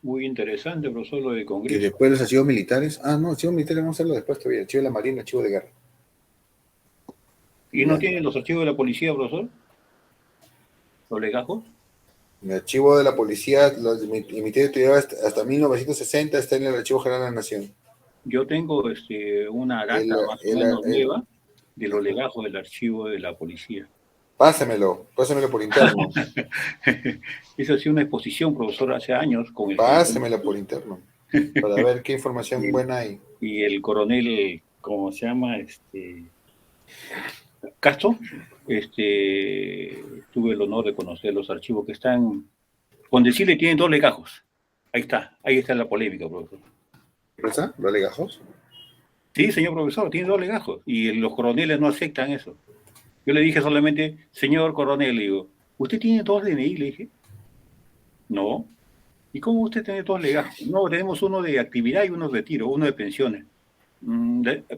Muy interesante, profesor, lo del Congreso. Y después los archivos militares. No, archivos militares vamos a hacerlo después todavía. Archivo de la Marina, archivo de guerra. ¿Y no tienen los archivos de la policía, profesor? ¿Los legajos? El archivo de la policía, emitido hasta 1960, está en el Archivo General de la Nación. Yo tengo una data más o menos nueva de los legajos del archivo de la policía. Pásamelo por interno. Esa ha sido una exposición, profesor, hace años. Pásamelo por interno, para ver qué información buena hay. Y el coronel, ¿cómo se llama? Castro, tuve el honor de conocer los archivos que están, con decirle tienen 2 legajos. Ahí está la polémica, profesor. ¿Qué pasa? ¿Los legajos? Sí, señor profesor, tiene 2 legajos y los coroneles no aceptan eso. Yo le dije solamente, señor coronel, le digo, ¿usted tiene 2 DNI? Le dije, no. ¿Y cómo usted tiene 2 legajos? No, tenemos uno de actividad y uno de retiro, uno de pensiones.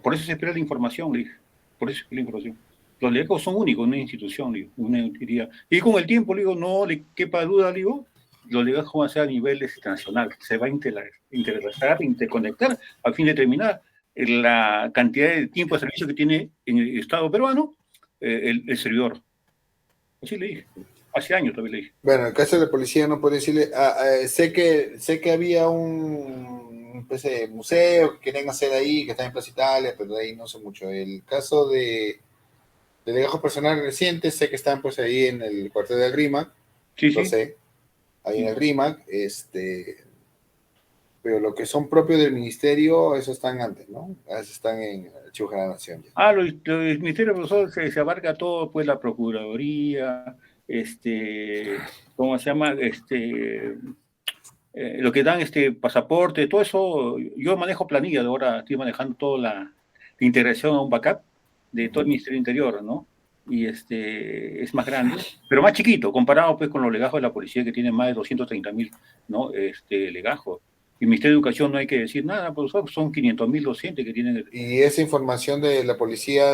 Por eso se espera la información, le dije. Por eso es la información. Los legajos son únicos en una institución, le digo, una entidad. Y con el tiempo, le digo, no le quepa duda, le digo, los legajos van a ser a nivel internacional. Se va a interrelacionar, interconectar, a fin de determinar la cantidad de tiempo de servicio que tiene en el Estado peruano el servidor. Así le dije. Hace años también le dije. Bueno, en el caso de la policía no puedo decirle, sé que había un especie de museo que querían hacer ahí, que está en Plaza Italia, pero de ahí no sé mucho. El caso de legajos personales recientes, sé que están pues ahí en el cuartel del RIMAC. Sí, lo sé, ahí en el RIMAC, pero lo que son propios del ministerio, esos están antes, ¿no? Esos están en el Archivo General de la Nación. Los ministerios, profesor, se abarca todo, pues la Procuraduría, ¿cómo se llama? Lo que dan pasaporte, todo eso. Yo manejo planilla, ahora estoy manejando toda la integración a un backup de todo el Ministerio del Interior, ¿no? Y es más grande, pero más chiquito, comparado pues con los legajos de la policía que tienen más de 230.000, ¿no? Legajos. Y el Ministerio de Educación no hay que decir nada, profesor, son 500.000 docentes que tienen. ¿Y esa información de la policía,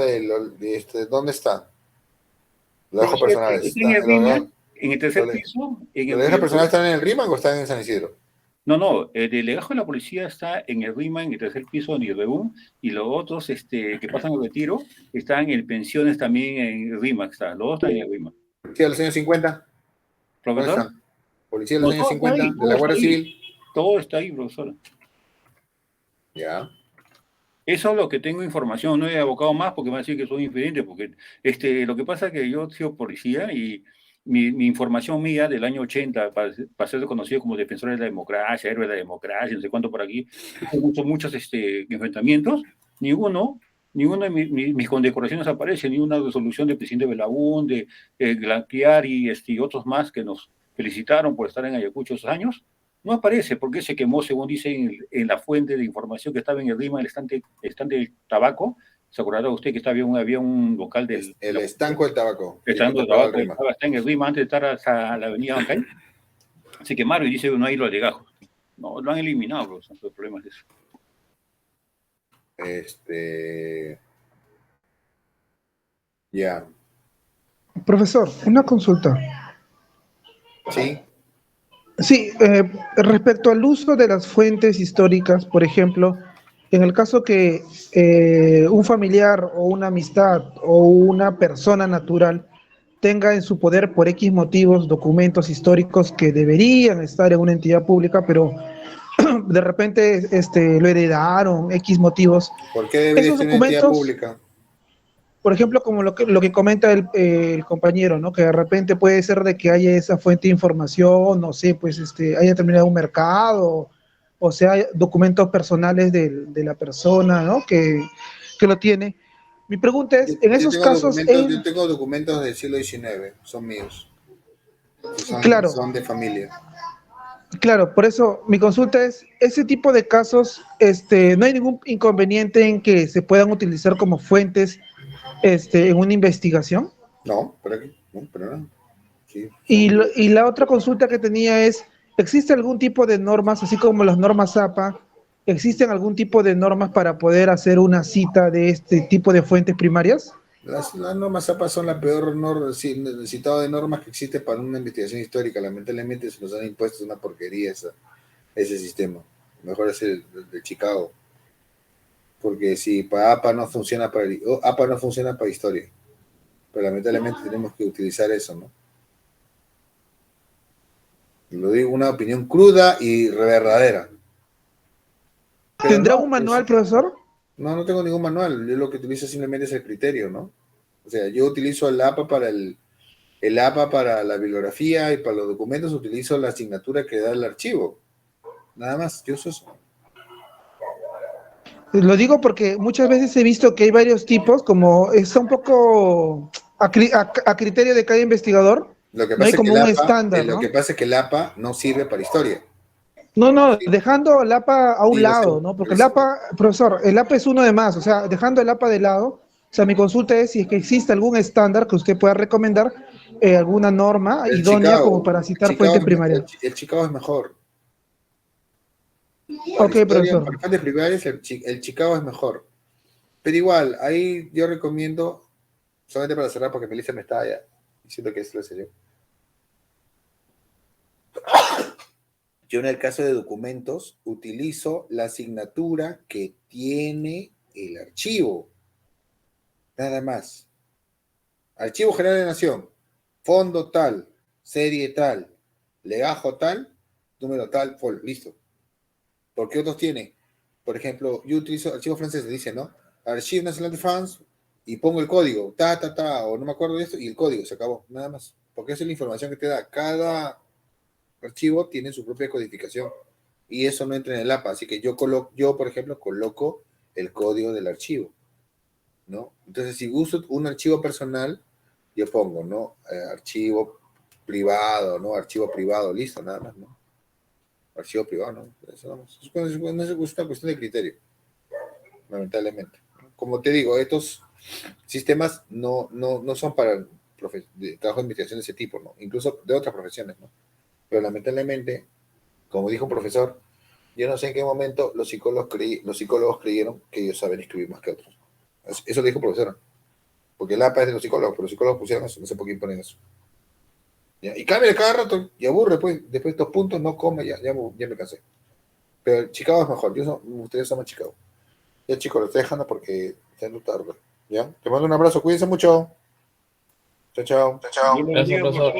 dónde está? Los legajos personales. En el tercer piso. ¿Los legajos personales están en el RIMAC o están en San Isidro? No, el legajo de la policía está en el RIMAC, en el tercer piso, en el REUM, y los otros que pasan al retiro están en pensiones también en el RIMAC. Los dos están en el RIMAC. ¿Policía de los años 50? ¿Profesor? ¿Policía de los años 50? ¿De la Guardia Civil? Todo está ahí, profesor. Ya. Eso es lo que tengo información, no he abocado más porque me van a decir que soy infidente, porque lo que pasa es que yo soy policía y mi información mía del año 80, para ser conocido como defensor de la democracia, héroe de la democracia, no sé cuánto por aquí, muchos enfrentamientos, ninguno de mis condecoraciones aparece, ni una resolución del presidente Belaún, de Glanquiari y otros más que nos felicitaron por estar en Ayacucho esos años. No aparece porque se quemó, según dicen, en la fuente de información que estaba en el RIMA, el estante del tabaco. ¿Se acordará usted que había un local del... El estanco del tabaco. El estanco del tabaco está en el RIMA antes de estar hasta la avenida Bancay. Se quemaron y dice no hay los legajos. No, lo han eliminado, los problemas de eso. Ya. Profesor, una consulta. Sí. Sí, respecto al uso de las fuentes históricas, por ejemplo, en el caso que un familiar o una amistad o una persona natural tenga en su poder por X motivos documentos históricos que deberían estar en una entidad pública, pero de repente lo heredaron, X motivos. ¿Por qué debería ser una entidad pública? Por ejemplo, como lo que comenta el compañero, ¿no? Que de repente puede ser de que haya esa fuente de información, no sé, pues haya terminado un mercado, o sea, documentos personales de la persona, ¿no? Que lo tiene. Mi pregunta es, en esos casos... Yo tengo documentos del siglo XIX, son míos. Claro. Son de familia. Claro, por eso mi consulta es, ese tipo de casos, no hay ningún inconveniente en que se puedan utilizar como fuentes en una investigación. No, pero no. Sí. Y la otra consulta que tenía es, ¿existe algún tipo de normas, así como las normas APA, existen algún tipo de normas para poder hacer una cita de este tipo de fuentes primarias? Las normas APA son la peor citado de normas que existe para una investigación histórica. Lamentablemente se nos han impuesto una porquería ese sistema. Mejor es el de Chicago. Porque si para APA no funciona para historia, pero lamentablemente tenemos que utilizar eso, ¿no? Lo digo una opinión cruda y verdadera. ¿Tendrá un manual, profesor? No tengo ningún manual. Yo lo que utilizo simplemente es el criterio, ¿no? O sea, yo utilizo el APA para el APA para la bibliografía y para los documentos utilizo la asignatura que da el archivo. Nada más, yo uso eso. Lo digo porque muchas veces he visto que hay varios tipos, como está un poco a criterio de cada investigador. Lo que no hay pasa como es que un estándar, ¿no? Lo que pasa es que el APA no sirve para historia. No, dejando el APA a un lado, ¿no? Porque el APA, profesor, el APA es uno de más, o sea, dejando el APA de lado, o sea, mi consulta es si es que existe algún estándar que usted pueda recomendar, alguna norma idónea como para citar fuentes primarias. El Chicago es mejor. Ok, profesor. Para fuentes primarias, el Chicago es mejor. Pero igual, ahí yo recomiendo, solamente para cerrar, porque Melissa me está ya diciendo que es lo sé yo. Yo en el caso de documentos utilizo la asignatura que tiene el archivo. Nada más. Archivo General de Nación. Fondo tal. Serie tal. Legajo tal. Número tal. Listo. Porque otros tienen. Por ejemplo, yo utilizo archivo francés. Dice, ¿no? Archive National de France. Y pongo el código. O no me acuerdo de esto. Y el código. Se acabó. Nada más. Porque esa es la información que te da. Cada archivo tiene su propia codificación y eso no entra en el APA, así que yo por ejemplo coloco el código del archivo, ¿no? Entonces si uso un archivo personal yo pongo, ¿no? Archivo privado, ¿no? Archivo privado, listo, nada más, ¿no? Archivo privado, ¿no? Eso no es una cuestión de criterio, lamentablemente. Como te digo, estos sistemas no son para trabajo de investigación de ese tipo, ¿no? Incluso de otras profesiones, ¿no? Pero lamentablemente, como dijo un profesor, yo no sé en qué momento los psicólogos creyeron que ellos saben escribir más que otros. Eso lo dijo el profesor. Porque el APA es de los psicólogos, pero los psicólogos pusieron eso, no sé por qué imponen eso. ¿Ya? Y cambia cada rato, y aburre, pues, después de estos puntos, no come, ya me cansé. Pero Chicago es mejor, ustedes son más Chicago. Ya chicos, lo estoy dejando porque ya no tarde. ¿Ya? Te mando un abrazo, cuídense mucho. Chao, chao. Gracias, profesor.